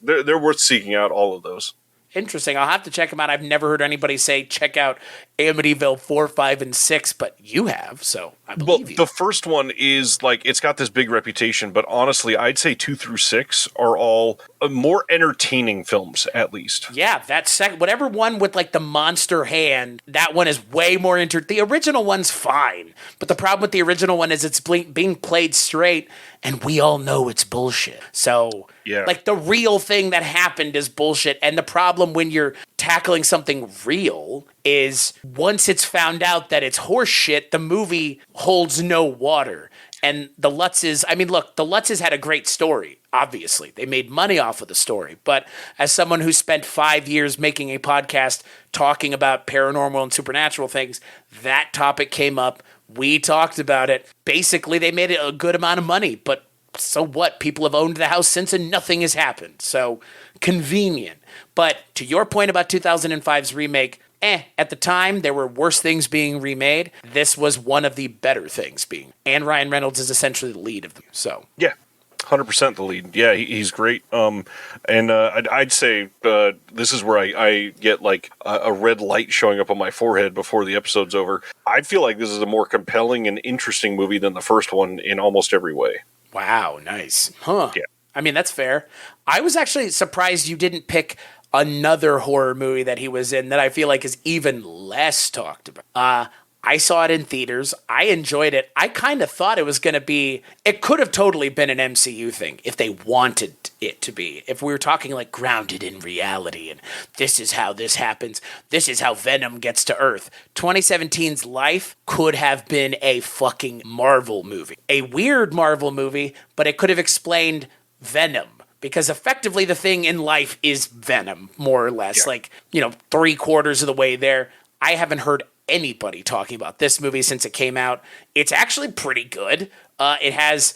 they're worth seeking out, all of those. Interesting. I'll have to check them out. I've never heard anybody say check out Amityville 4, 5, and 6, but you have, so I believe you. The first one is like, it's got this big reputation, but honestly, I'd say 2 through 6 are all more entertaining films, at least. Yeah, that whatever one with like the monster hand, that one is way more the original one's fine, but the problem with the original one is it's being played straight, and we all know it's bullshit. So, yeah. Like the real thing that happened is bullshit, and the problem when you're tackling something real is once it's found out that it's horse shit, the movie holds no water. And the Lutzes, I mean, look, the Lutzes had a great story, obviously. They made money off of the story. But as someone who spent 5 years making a podcast talking about paranormal and supernatural things, that topic came up. We talked about it. Basically, they made a good amount of money. But so what? People have owned the house since and nothing has happened. So convenient. But to your point about 2005's remake, at the time, there were worse things being remade. This was one of the better things being. And Ryan Reynolds is essentially the lead of them. So yeah, 100% the lead. Yeah, he's great. I'd say this is where I get like a red light showing up on my forehead before the episode's over. I feel like this is a more compelling and interesting movie than the first one in almost every way. Wow, nice. Huh. Yeah. I mean, that's fair. I was actually surprised you didn't pick another horror movie that he was in that I feel like is even less talked about. I saw it in theaters. I enjoyed it. I kind of thought it was going to be, it could have totally been an MCU thing if they wanted it to be. If we were talking like grounded in reality and this is how this happens. This is how Venom gets to Earth. 2017's Life could have been a fucking Marvel movie. A weird Marvel movie, but it could have explained Venom. Because effectively the thing in Life is Venom, more or less. Yeah. Like, 3/4 of the way there. I haven't heard anybody talking about this movie since it came out. It's actually pretty good. It has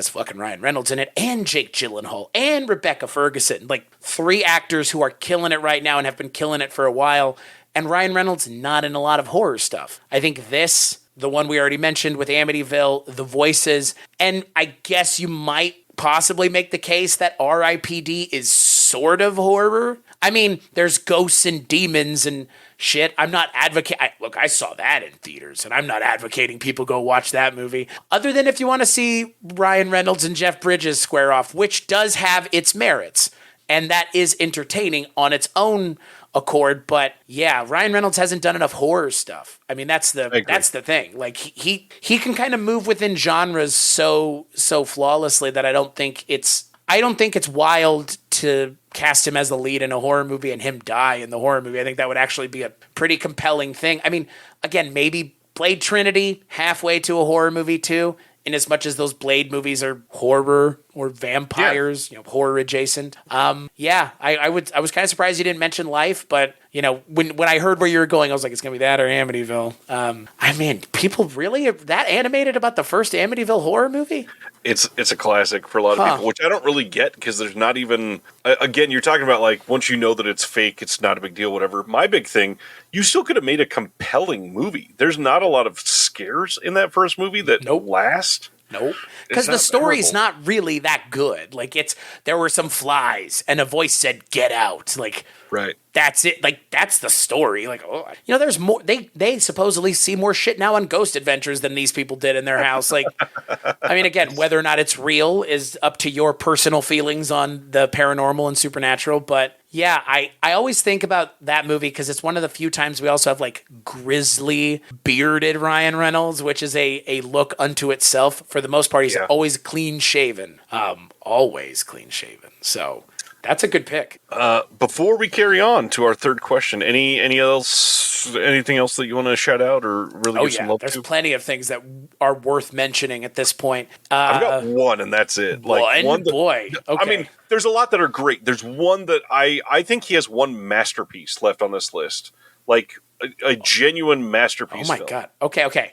fucking Ryan Reynolds in it, and Jake Gyllenhaal, and Rebecca Ferguson. Like, 3 actors who are killing it right now and have been killing it for a while. And Ryan Reynolds not in a lot of horror stuff. I think this, the one we already mentioned with Amityville, The Voices, and I guess you might possibly make the case that R.I.P.D. is sort of horror. I mean, there's ghosts and demons and shit. I'm not advocating. Look, I saw that in theaters, and I'm not advocating people go watch that movie. Other than if you want to see Ryan Reynolds and Jeff Bridges square off, which does have its merits, and that is entertaining on its own accord. But yeah, Ryan Reynolds hasn't done enough horror stuff. I mean, that's the thing. Like he can kind of move within genres so flawlessly that I don't think it's wild to cast him as the lead in a horror movie and him die in the horror movie. I think that would actually be a pretty compelling thing. I mean, again, maybe Blade Trinity halfway to a horror movie too, in as much as those Blade movies are horror or vampires, horror adjacent. I was kind of surprised you didn't mention Life, but when I heard where you were going, I was like, it's gonna be that or Amityville. I mean, people really are that animated about the first Amityville horror movie? It's a classic for a lot of people, which I don't really get because there's not even. Again, you're talking about like once you know that it's fake, it's not a big deal. Whatever. My big thing, you still could have made a compelling movie. There's not a lot of scares in that first movie that last. Nope. Because the story's not really that good. Like there were some flies and a voice said, "Get out." Like, right. That's it. Like, that's the story. Like, there's more. They supposedly see more shit now on Ghost Adventures than these people did in their house. Like, I mean, again, whether or not it's real is up to your personal feelings on the paranormal and supernatural. But, Yeah, I always think about that movie because it's one of the few times we also have like grizzly bearded Ryan Reynolds, which is a look unto itself. For the most part, he's Yeah. always clean shaven. Always clean shaven. So that's a good pick. Before we carry on to our third question, anything else that you want to shout out or really Oh give some yeah, love there's to? plenty of things that are worth mentioning at this point. I've got one, and that's it. Like One one that, boy. I Okay. mean, there's a lot that are great. There's one that I think he has one masterpiece left on this list, like a genuine Oh masterpiece. my film. god. Okay.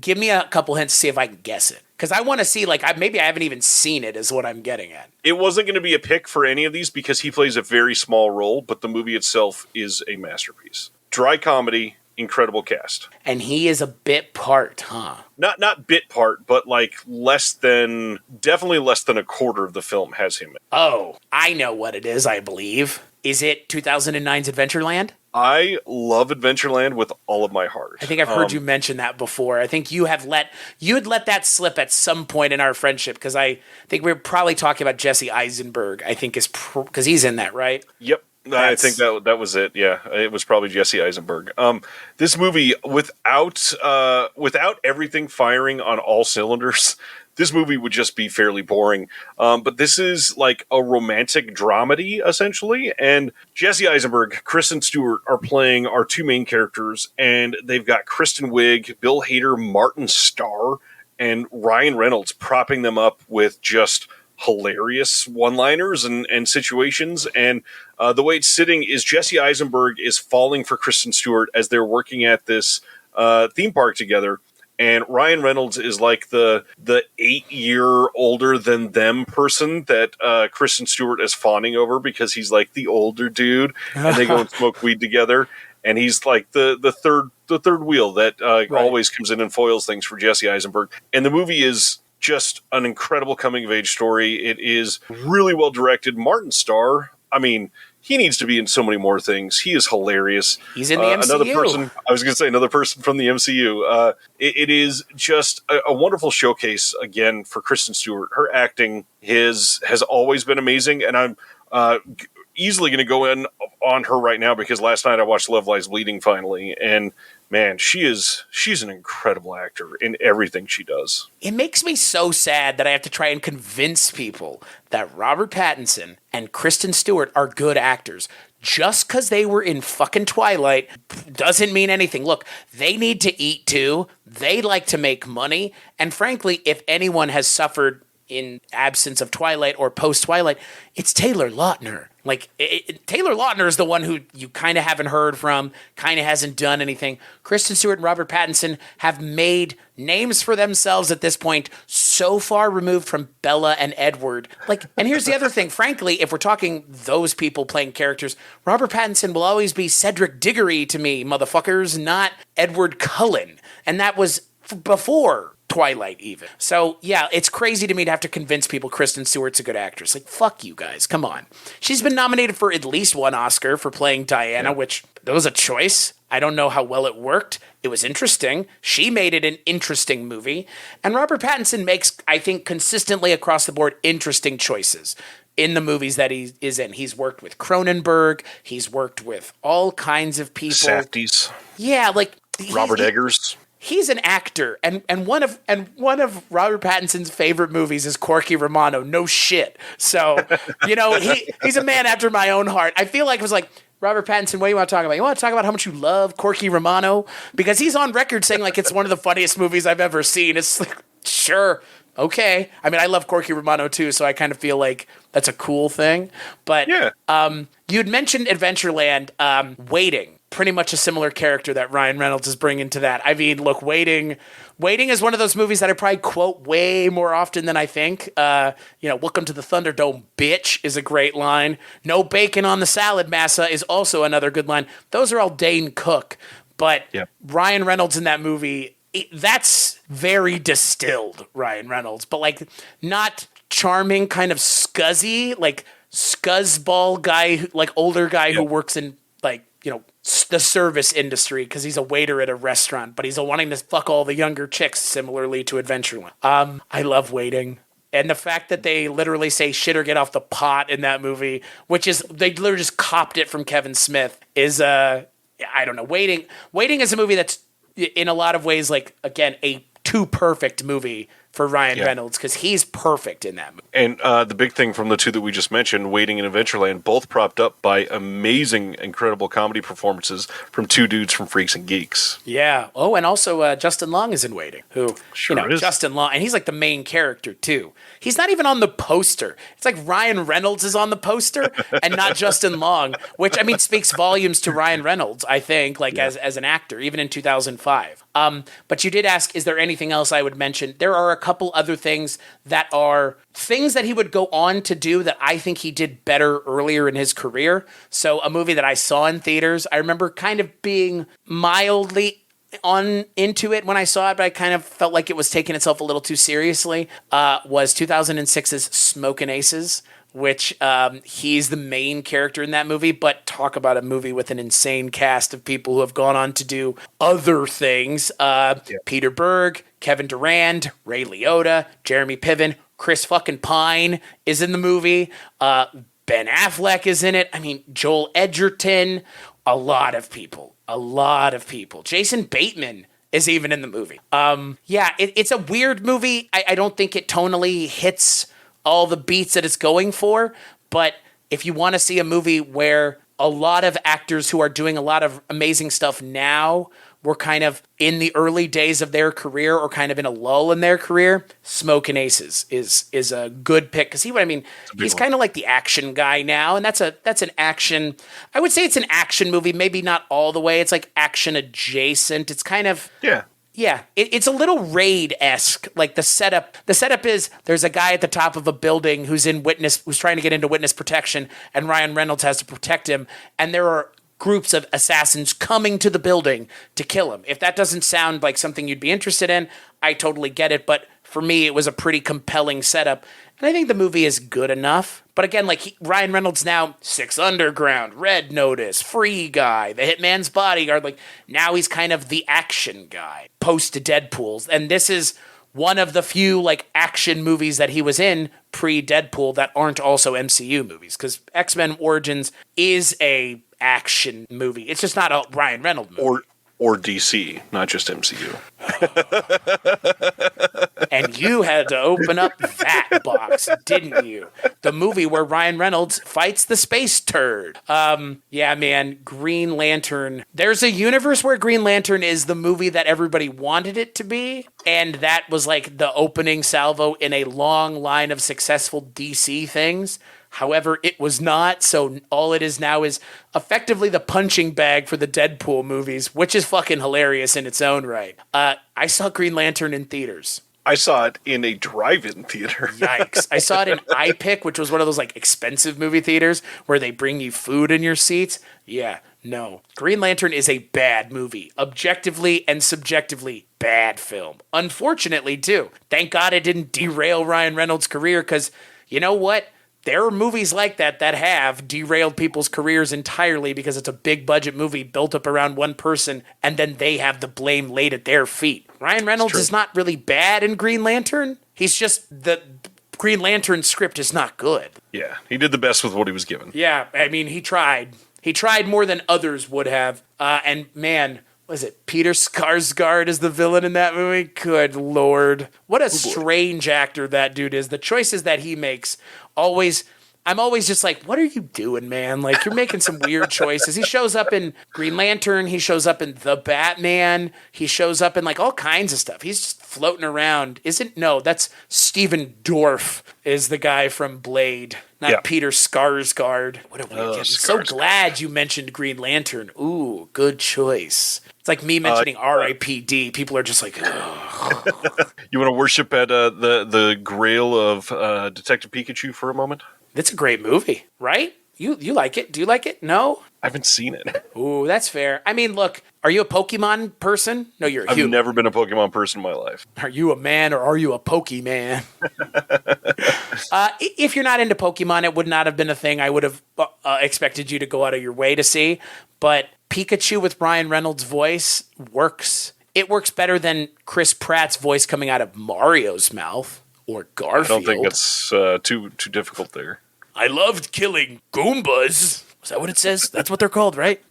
Give me a couple hints to see if I can guess it. Because I want to see, like, maybe I haven't even seen it, is what I'm getting at. It wasn't going to be a pick for any of these because he plays a very small role, but the movie itself is a masterpiece. Dry comedy, incredible cast. And he is a bit part, huh? Not bit part, but like definitely less than a quarter of the film has him in. Oh, I know what it is, I believe. Is it 2009's Adventureland? I love Adventureland with all of my heart. I think I've heard you mention that before. I think you had let that slip at some point in our friendship because I think we were probably talking about Jesse Eisenberg. I think is because he's in that, right? Yep. I think that was it. Yeah, it was probably Jesse Eisenberg. This movie, without everything firing on all cylinders, this movie would just be fairly boring. But this is like a romantic dramedy, essentially. And Jesse Eisenberg, Kristen Stewart are playing our two main characters, and they've got Kristen Wiig, Bill Hader, Martin Starr, and Ryan Reynolds propping them up with just hilarious one-liners and situations. And the way it's sitting is Jesse Eisenberg is falling for Kristen Stewart as they're working at this theme park together. And Ryan Reynolds is like the 8-year older than them person that Kristen Stewart is fawning over because he's like the older dude, and they go and smoke weed together. And he's like the third wheel that always comes in and foils things for Jesse Eisenberg. And the movie is just an incredible coming of age story. It is really well directed. Martin Starr, I mean, he needs to be in so many more things. He is hilarious. He's in the MCU. Another person from the MCU. It is just a wonderful showcase again for Kristen Stewart. Her acting has always been amazing, and I'm easily going to go in on her right now because last night I watched Love Lies Bleeding finally, and man, she's an incredible actor in everything she does. It makes me so sad that I have to try and convince people that Robert Pattinson and Kristen Stewart are good actors. Just because they were in fucking Twilight doesn't mean anything. Look, they need to eat too. They like to make money. And frankly, if anyone has suffered in absence of Twilight or post-Twilight, it's Taylor Lautner. Like, Taylor Lautner is the one who you kind of haven't heard from, kind of hasn't done anything. Kristen Stewart and Robert Pattinson have made names for themselves at this point so far removed from Bella and Edward. Like, and here's the other thing. Frankly, if we're talking those people playing characters, Robert Pattinson will always be Cedric Diggory to me, motherfuckers, not Edward Cullen. And that was before Twilight even. So yeah, it's crazy to me to have to convince people Kristen Stewart's a good actress. Like, fuck you guys, come on. She's been nominated for at least one Oscar for playing Diana, which that was a choice. I don't know how well it worked. It was interesting. She made it an interesting movie. And Robert Pattinson makes, I think, consistently across the board interesting choices in the movies that he is in. He's worked with Cronenberg. He's worked with all kinds of people. Safdies. Yeah, like Robert Eggers. He's an actor, and one of Robert Pattinson's favorite movies is Corky Romano. No shit. So, he's a man after my own heart. I feel like it was like, Robert Pattinson, what do you want to talk about? You want to talk about how much you love Corky Romano? Because he's on record saying like it's one of the funniest movies I've ever seen. It's like, sure, okay. I mean, I love Corky Romano too, so I kind of feel like that's a cool thing. But you'd mentioned Adventureland, Waiting. Pretty much a similar character that Ryan Reynolds is bringing to that. I mean, look, Waiting is one of those movies that I probably quote way more often than I think. Welcome to the Thunderdome, bitch, is a great line. No bacon on the salad, massa, is also another good line. Those are all Dane Cook. But Ryan Reynolds in that movie, that's very distilled Ryan Reynolds. But, like, not charming, kind of scuzzy, like, scuzzball guy, like, older guy who works in, like, the service industry because he's a waiter at a restaurant, but he's wanting to fuck all the younger chicks similarly to Adventureland. I love Waiting. And the fact that they literally say shit or get off the pot in that movie, which is, they literally just copped it from Kevin Smith, is, I don't know. Waiting is a movie that's in a lot of ways, like, again, a too perfect movie for Ryan Reynolds, because he's perfect in that movie. And the big thing from the two that we just mentioned, Waiting and Adventureland, both propped up by amazing, incredible comedy performances from two dudes from Freaks and Geeks. Yeah. Oh, and also Justin Long is in Waiting, who, Sure is. Justin Long, and he's like the main character too. He's not even on the poster. It's like Ryan Reynolds is on the poster and not Justin Long, which, I mean, speaks volumes to Ryan Reynolds, I think, like as an actor, even in 2005. But you did ask, is there anything else I would mention? There are a couple other things that are things that he would go on to do that I think he did better earlier in his career. So a movie that I saw in theaters, I remember kind of being mildly on into it when I saw it, but I kind of felt like it was taking itself a little too seriously, was 2006's Smokin' Aces, which he's the main character in that movie, but talk about a movie with an insane cast of people who have gone on to do other things. Peter Berg, Kevin Durand, Ray Liotta, Jeremy Piven, Chris fucking Pine is in the movie. Ben Affleck is in it. I mean, Joel Edgerton, a lot of people. Jason Bateman is even in the movie. It's a weird movie. I don't think it tonally hits all the beats that it's going for, but if you want to see a movie where a lot of actors who are doing a lot of amazing stuff now were kind of in the early days of their career or kind of in a lull in their career, Smokin' Aces is a good pick, because he's kind of like the action guy now, and that's an action. I would say it's an action movie, maybe not all the way. It's like action adjacent. It's kind of it's a little Raid-esque. Like the setup is there's a guy at the top of a building who's trying to get into witness protection, and Ryan Reynolds has to protect him, and there are groups of assassins coming to the building to kill him. If that doesn't sound like something you'd be interested in, I totally get it, but for me, it was a pretty compelling setup, and I think the movie is good enough. But again, like Ryan Reynolds now, Six Underground, Red Notice, Free Guy, The Hitman's Bodyguard, like now he's kind of the action guy, post Deadpool, and this is one of the few like action movies that he was in pre-Deadpool that aren't also MCU movies, because X-Men Origins is a action movie. It's just not a Ryan Reynolds movie. Or DC, not just MCU. And you had to open up that box, didn't you? The movie where Ryan Reynolds fights the space turd. Green Lantern. There's a universe where Green Lantern is the movie that everybody wanted it to be, and that was like the opening salvo in a long line of successful DC things. However, it was not, so all it is now is effectively the punching bag for the Deadpool movies, which is fucking hilarious in its own right. I saw Green Lantern in theaters. I saw it in a drive-in theater. Yikes. I saw it in iPic, which was one of those like expensive movie theaters where they bring you food in your seats. Yeah, no. Green Lantern is a bad movie. Objectively and subjectively bad film. Unfortunately, too. Thank God it didn't derail Ryan Reynolds' career, because you know what? There are movies like that have derailed people's careers entirely because it's a big budget movie built up around one person, and then they have the blame laid at their feet. Ryan Reynolds is not really bad in Green Lantern. He's just the Green Lantern script is not good. Yeah, he did the best with what he was given. Yeah, I mean, he tried. He tried more than others would have. And man, was it Peter Skarsgård is the villain in that movie? Good Lord. What a strange actor that dude is. The choices that he makes I'm always just like, what are you doing, man? Like, you're making some weird choices. He shows up in Green Lantern. He shows up in The Batman. He shows up in like all kinds of stuff. He's just floating around. That's Steven Dorff is the guy from Blade, not Peter Skarsgård. What a weird kid. I'm so glad you mentioned Green Lantern. Ooh, good choice. It's like me mentioning R.I.P.D. People are just like, ugh. You want to worship at the grail of Detective Pikachu for a moment? It's a great movie, right? You like it? Do you like it? No? I haven't seen it. Ooh, that's fair. I mean, look, are you a Pokemon person? No, you're a human. I've never been a Pokemon person in my life. Are you a man or are you a Pokemon? If you're not into Pokemon, it would not have been a thing I would have expected you to go out of your way to see. But Pikachu with Ryan Reynolds' voice works. It works better than Chris Pratt's voice coming out of Mario's mouth. or I don't think Garfield. it's too difficult there. I loved killing Goombas. Is that what it says? That's what they're called, right?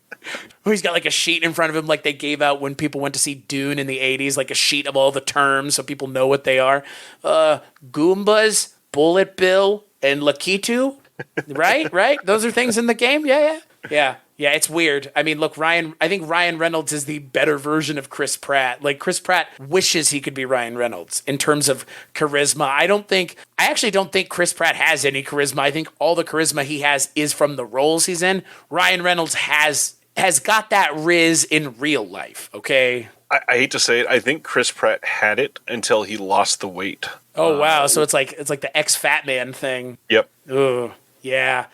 Oh, he's got like a sheet in front of him like they gave out when people went to see Dune in the 80s, like a sheet of all the terms so people know what they are. Goombas, Bullet Bill, and Lakitu. Right? Those are things in the game? Yeah, it's weird. I mean, look, I think Ryan Reynolds is the better version of Chris Pratt. Like, Chris Pratt wishes he could be Ryan Reynolds in terms of charisma. I actually don't think Chris Pratt has any charisma. I think all the charisma he has is from the roles he's in. Ryan Reynolds has got that riz in real life, okay? I hate to say it, I think Chris Pratt had it until he lost the weight. Oh, wow. So it's like the ex-fat man thing. Yep. Ugh. Yeah.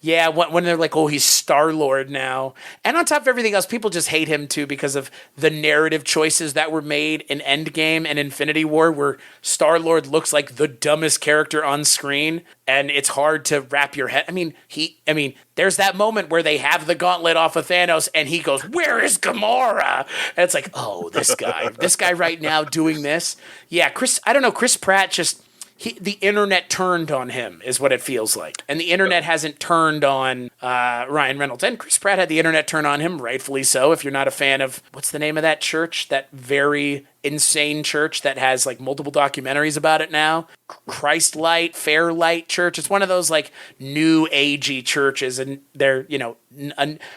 When they're like, oh, he's Star-Lord now. And on top of everything else, people just hate him too because of the narrative choices that were made in Endgame and Infinity War, where Star-Lord looks like the dumbest character on screen, and it's hard to wrap your head. I mean, there's that moment where they have the gauntlet off of Thanos, and he goes, "Where is Gamora?" And it's like, oh, this guy right now doing this. Yeah, I don't know, Chris Pratt just. The internet turned on him, is what it feels like. And the internet hasn't turned on Ryan Reynolds. And Chris Pratt had the internet turn on him, rightfully so. If you're not a fan of, what's the name of that church? That very insane church that has like multiple documentaries about it now. Christ Light, Fairlight Church. It's one of those like new agey churches, and they're,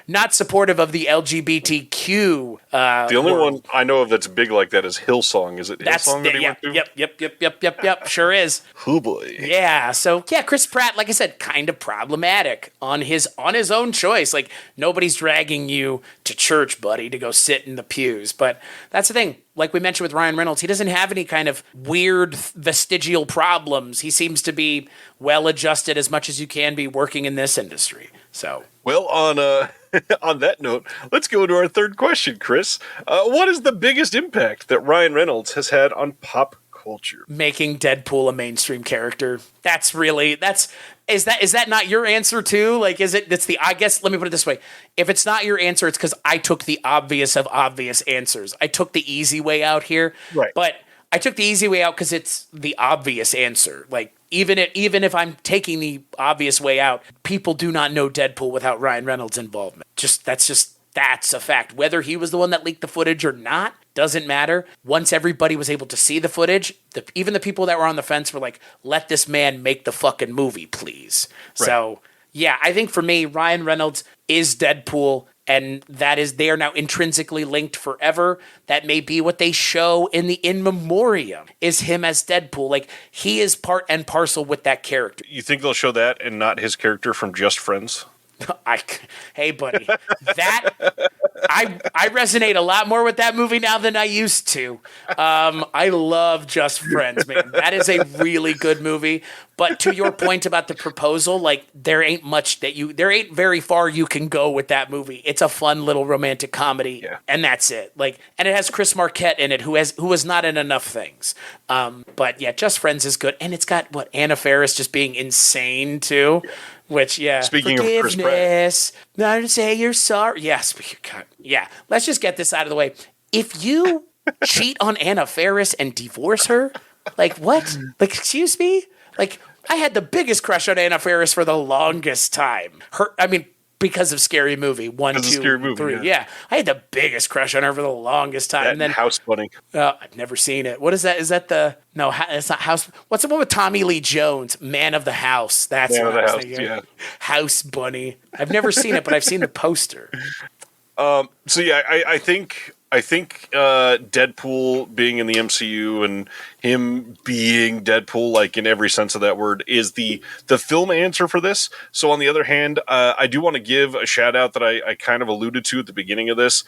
not supportive of the LGBTQ. The only one I know of that's big like that is Hillsong. Is it Hillsong that he went to? Yep. Sure is. Oh boy. Yeah. So yeah, Chris Pratt, like I said, kind of problematic on his own choice. Like, nobody's dragging you to church, buddy, to go sit in the pews. But that's the thing. Like we mentioned with Ryan Reynolds, he doesn't have any kind of weird vestigial problems. He seems to be well adjusted as much as you can be working in this industry. So, well, on on that note, let's go to our third question, Chris. What is the biggest impact that Ryan Reynolds has had on pop culture? Making Deadpool a mainstream character. Is that not your answer too? Like, I guess, let me put it this way. If it's not your answer, it's because I took the obvious of obvious answers. I took the easy way out here. Right. But I took the easy way out because it's the obvious answer. Like, even if I'm taking the obvious way out, people do not know Deadpool without Ryan Reynolds' involvement. That's a fact. Whether he was the one that leaked the footage or not doesn't matter. Once everybody was able to see the footage, even the people that were on the fence were like, let this man make the fucking movie, please. Right. So, yeah, I think for me, Ryan Reynolds is Deadpool, and they are now intrinsically linked forever. That may be what they show in the In Memoriam, is him as Deadpool. Like, he is part and parcel with that character. You think they'll show that and not his character from Just Friends? Hey, buddy, I resonate a lot more with that movie now than I used to. I love Just Friends, man. That is a really good movie. But to your point about the proposal, like, there ain't very far you can go with that movie. It's a fun little romantic comedy, and that's it. Like, and it has Chris Marquette in it, who was not in enough things. But yeah, Just Friends is good, and it's got Anna Faris just being insane too. Which, speaking of Chris Pratt, not to say you're sorry. Yeah, let's just get this out of the way. If you cheat on Anna Faris and divorce her, like, what? Like, excuse me? Like, I had the biggest crush on Anna Faris for the longest time. Because of Scary Movie 1, 2, 3. Yeah, I had the biggest crush on her for the longest time. And then House Bunny. I've never seen it. What is that? Is that it's not House. What's the one with Tommy Lee Jones? Man of the House. That's Man what of the I was House, thinking. yeah. House Bunny. I've never seen it, but I've seen the poster. So yeah, I think Deadpool being in the MCU and him being Deadpool, like in every sense of that word, is the film answer for this. So on the other hand, I do want to give a shout out that I kind of alluded to at the beginning of this.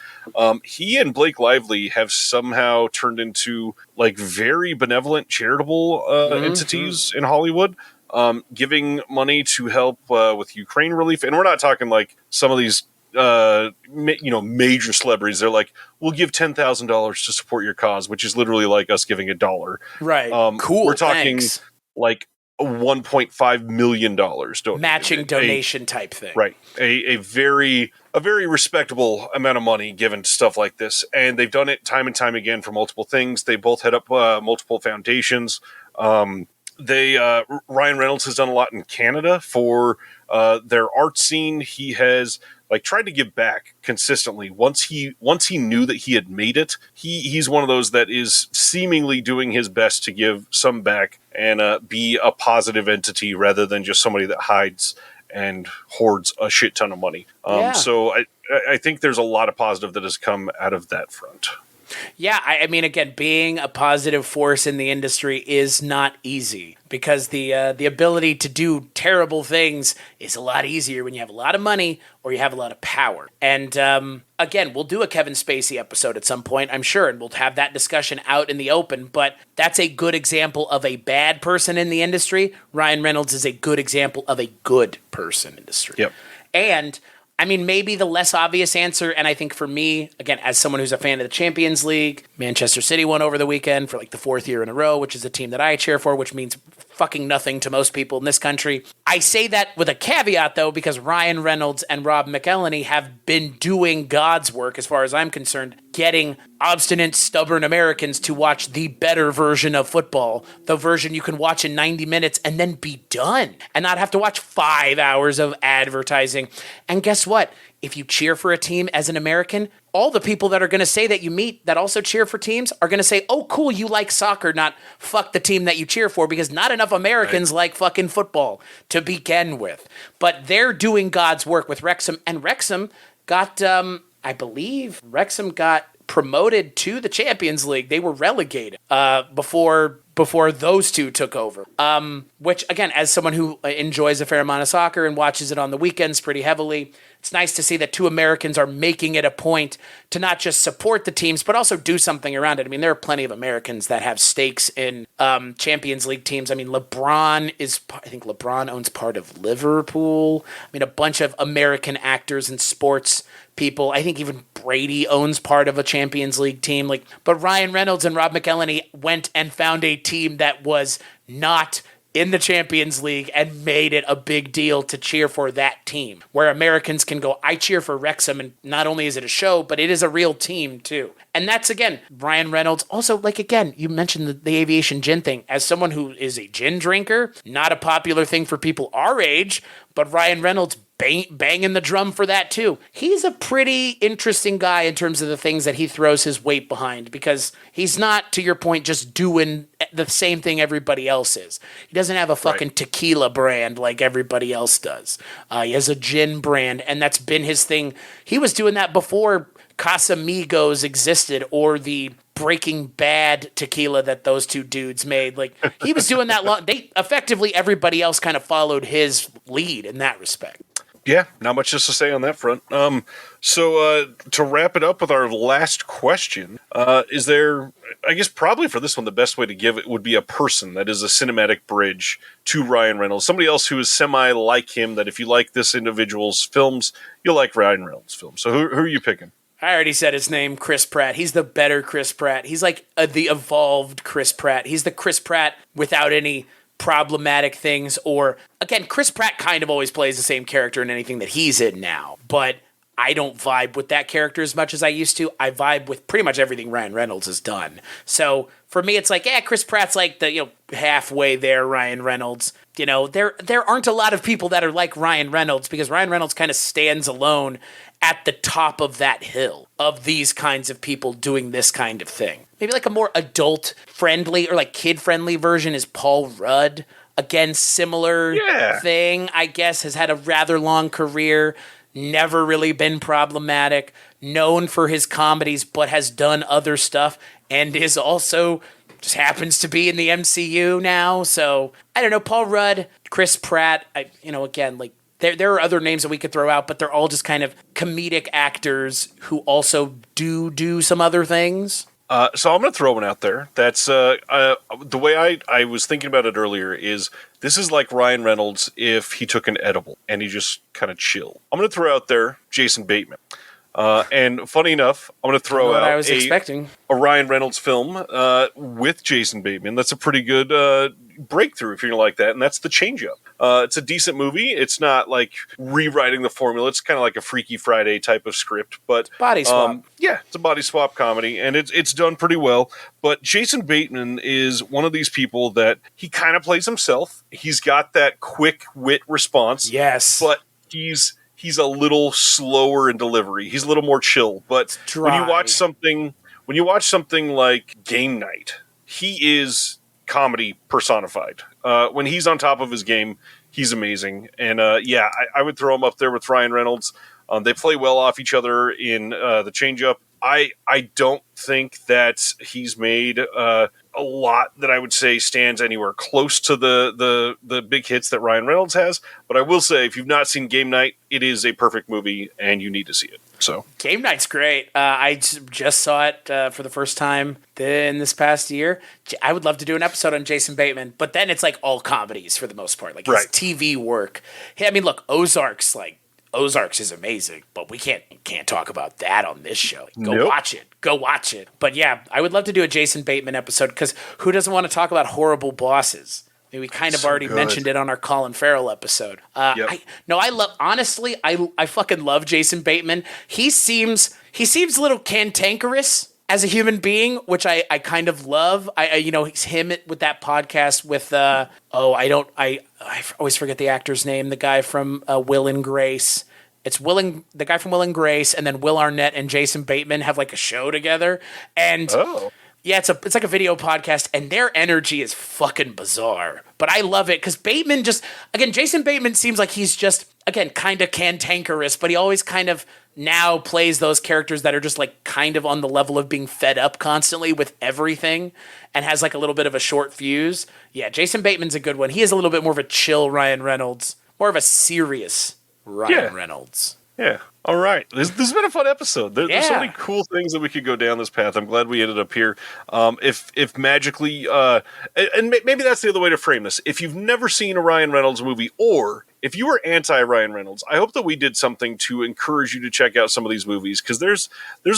He and Blake Lively have somehow turned into like very benevolent charitable entities in Hollywood. Giving money to help with Ukraine relief. And we're not talking like some of these major celebrities. They're like, we'll give $10,000 to support your cause, which is literally like us giving $1. Right. Cool. We're talking thanks. like $1.5 million donated. Matching donation type thing. Right. A very respectable amount of money given to stuff like this. And they've done it time and time again for multiple things. They both head up multiple foundations. Ryan Reynolds has done a lot in Canada for their art scene. He has tried to give back consistently. Once he knew that he had made it, he's one of those that is seemingly doing his best to give some back and be a positive entity rather than just somebody that hides and hoards a shit ton of money. So I think there's a lot of positive that has come out of that front. Yeah, I mean, again, being a positive force in the industry is not easy because the ability to do terrible things is a lot easier when you have a lot of money or you have a lot of power. And again, we'll do a Kevin Spacey episode at some point, I'm sure, and we'll have that discussion out in the open. But that's a good example of a bad person in the industry. Ryan Reynolds is a good example of a good person in the industry. Yep. And I mean, maybe the less obvious answer, and I think for me, again, as someone who's a fan of the Champions League, Manchester City won over the weekend for the fourth year in a row, which is a team that I cheer for, which means fucking nothing to most people in this country. I say that with a caveat, though, because Ryan Reynolds and Rob McElhenney have been doing God's work, as far as I'm concerned, getting obstinate, stubborn Americans to watch the better version of football, the version you can watch in 90 minutes and then be done and not have to watch 5 hours of advertising. And guess what? If you cheer for a team as an American, all the people that are going to say that you meet that also cheer for teams are going to say, oh, cool, you like soccer, not fuck the team that you cheer for, because not enough Americans like fucking football to begin with. But they're doing God's work with Wrexham, and Wrexham got, I believe, got promoted to the Champions League. They were relegated before those two took over. Which, again, as someone who enjoys a fair amount of soccer and watches it on the weekends pretty heavily, it's nice to see that two Americans are making it a point to not just support the teams, but also do something around it. I mean, there are plenty of Americans that have stakes in Champions League teams. I mean, I think LeBron owns part of Liverpool. I mean, a bunch of American actors and sports people. I think even Brady owns part of a Champions League team. But Ryan Reynolds and Rob McElhenney went and found a team that was not in the Champions League and made it a big deal to cheer for that team, where Americans can go, I cheer for Wrexham, and not only is it a show, but it is a real team too. And that's, again, Ryan Reynolds. Also, again, you mentioned the aviation gin thing. As someone who is a gin drinker, not a popular thing for people our age, but Ryan Reynolds banging the drum for that too. He's a pretty interesting guy in terms of the things that he throws his weight behind, because he's not, to your point, just doing the same thing everybody else is. He doesn't have a fucking tequila brand like everybody else does. He has a gin brand, and that's been his thing. He was doing that before Casamigos existed, or the Breaking Bad tequila that those two dudes made. He was doing that long. Effectively, everybody else kind of followed his lead in that respect. Yeah, not much else to say on that front. So to wrap it up with our last question, is there, I guess probably for this one, the best way to give it would be a person that is a cinematic bridge to Ryan Reynolds. Somebody else who is semi like him, that if you like this individual's films, you'll like Ryan Reynolds' films. So who are you picking? I already said his name, Chris Pratt. He's the better Chris Pratt. He's the evolved Chris Pratt. He's the Chris Pratt without any problematic things. Or, again, Chris Pratt kind of always plays the same character in anything that he's in now. But I don't vibe with that character as much as I used to. I vibe with pretty much everything Ryan Reynolds has done. So for me, it's Chris Pratt's the, halfway there Ryan Reynolds. There aren't a lot of people that are like Ryan Reynolds, because Ryan Reynolds kind of stands alone at the top of that hill of these kinds of people doing this kind of thing. Maybe a more adult-friendly or kid-friendly version is Paul Rudd. Again, similar thing, I guess, has had a rather long career, never really been problematic, known for his comedies, but has done other stuff, and is also just happens to be in the MCU now. So, I don't know, Paul Rudd, Chris Pratt, again, there are other names that we could throw out, but they're all just kind of comedic actors who also do some other things. So I'm going to throw one out there. That's the way I was thinking about it earlier is this is like Ryan Reynolds if he took an edible and he just kind of chilled. I'm going to throw out there Jason Bateman. And funny enough, I'm going to throw out a Ryan Reynolds film with Jason Bateman. That's a pretty good breakthrough if you're like that, and that's The Change Up. It's a decent movie. It's not like rewriting the formula. It's kind of like a Freaky Friday type of script, but Body swap. Yeah, it's a body swap comedy, and it's done pretty well. But Jason Bateman is one of these people that he kind of plays himself. He's got that quick wit response. Yes. But he's a little slower in delivery. He's a little more chill. But when you watch something like Game Night, he is comedy personified. When he's on top of his game, he's amazing. And I would throw him up there with Ryan Reynolds. They play well off each other in The Change Up. I don't think that he's made a lot that I would say stands anywhere close to the big hits that Ryan Reynolds has. But I will say, if you've not seen Game Night, it is a perfect movie, and you need to see it. So Game Night's great. I just saw it for the first time in this past year. I would love to do an episode on Jason Bateman, but then it's like all comedies for the most part, like his TV work. Hey, I mean, look, Ozarks is amazing, but we can't talk about that on this show. Go watch it. But yeah, I would love to do a Jason Bateman episode, because who doesn't want to talk about horrible bosses? I mean, we kind of already mentioned it on our Colin Farrell episode. I fucking love Jason Bateman. He seems a little cantankerous as a human being, which I kind of love. He's him with that podcast with I always forget the actor's name. The guy from Will and Grace. The guy from Will and Grace, and then Will Arnett and Jason Bateman have like a show together. And yeah, it's like a video podcast, and their energy is fucking bizarre. But I love it because Jason Bateman seems like he's just, again, kind of cantankerous, but he always kind of now plays those characters that are just like kind of on the level of being fed up constantly with everything and has like a little bit of a short fuse. Yeah, Jason Bateman's a good one. He is a little bit more of a chill Ryan Reynolds, more of a serious Ryan Reynolds. Yeah. All right. This has been a fun episode. There's so many cool things that we could go down this path. I'm glad we ended up here. If magically, and maybe that's the other way to frame this. If you've never seen a Ryan Reynolds movie, or if you were anti-Ryan Reynolds, I hope that we did something to encourage you to check out some of these movies, because there's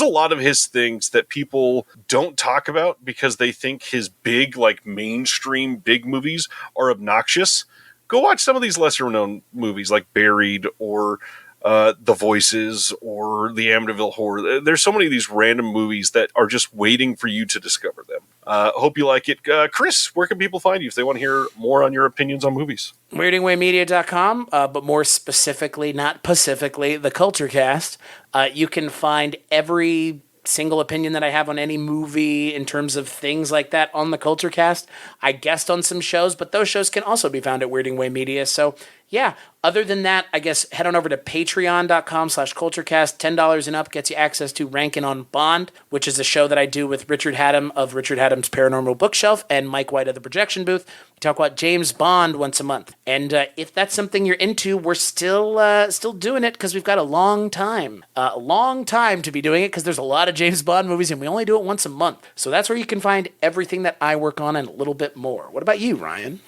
a lot of his things that people don't talk about because they think his big, like mainstream big movies are obnoxious. Go watch some of these lesser known movies like Buried or The Voices or The Amityville Horror. There's so many of these random movies that are just waiting for you to discover them. Hope you like it. Chris, where can people find you if they want to hear more on your opinions on movies? WeirdingWayMedia.com, but more specifically, not pacifically, the Culture Cast. You can find every single opinion that I have on any movie in terms of things like that on the Culture Cast. I guest on some shows, but those shows can also be found at Weirding Way Media. So yeah, other than that, I guess head on over to patreon.com/culturecast. $10 and up gets you access to Rankin' on Bond, which is a show that I do with Richard Haddam of Richard Haddam's Paranormal Bookshelf and Mike White of The Projection Booth. We talk about James Bond once a month. And if that's something you're into, we're still doing it because we've got a long time to be doing it, because there's a lot of James Bond movies and we only do it once a month. So that's where you can find everything that I work on and a little bit more. What about you, Ryan?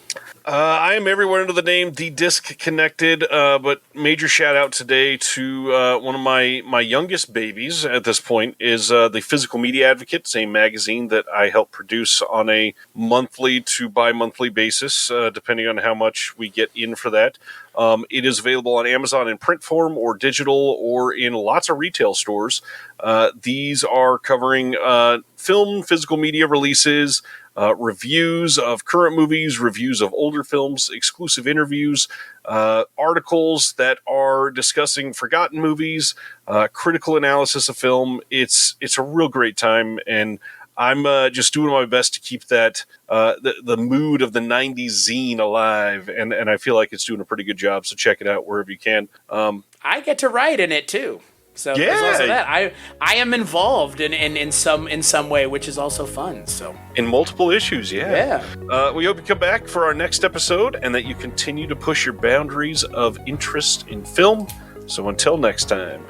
I am everywhere under the name The Disc Connected, but major shout out today to one of my youngest babies at this point is the Physical Media Advocate. It's a magazine that I help produce on a monthly to bi-monthly basis, depending on how much we get in for that. It is available on Amazon in print form or digital or in lots of retail stores. These are covering film, physical media releases, reviews of current movies, reviews of older films, exclusive interviews, articles that are discussing forgotten movies, critical analysis of film. It's a real great time, and I'm just doing my best to keep that the mood of the 90s zine alive, and I feel like it's doing a pretty good job, so check it out wherever you can. I get to write in it, too. So there's also that. I am involved in some way, which is also fun. So in multiple issues, we hope you come back for our next episode and that you continue to push your boundaries of interest in film. So until next time.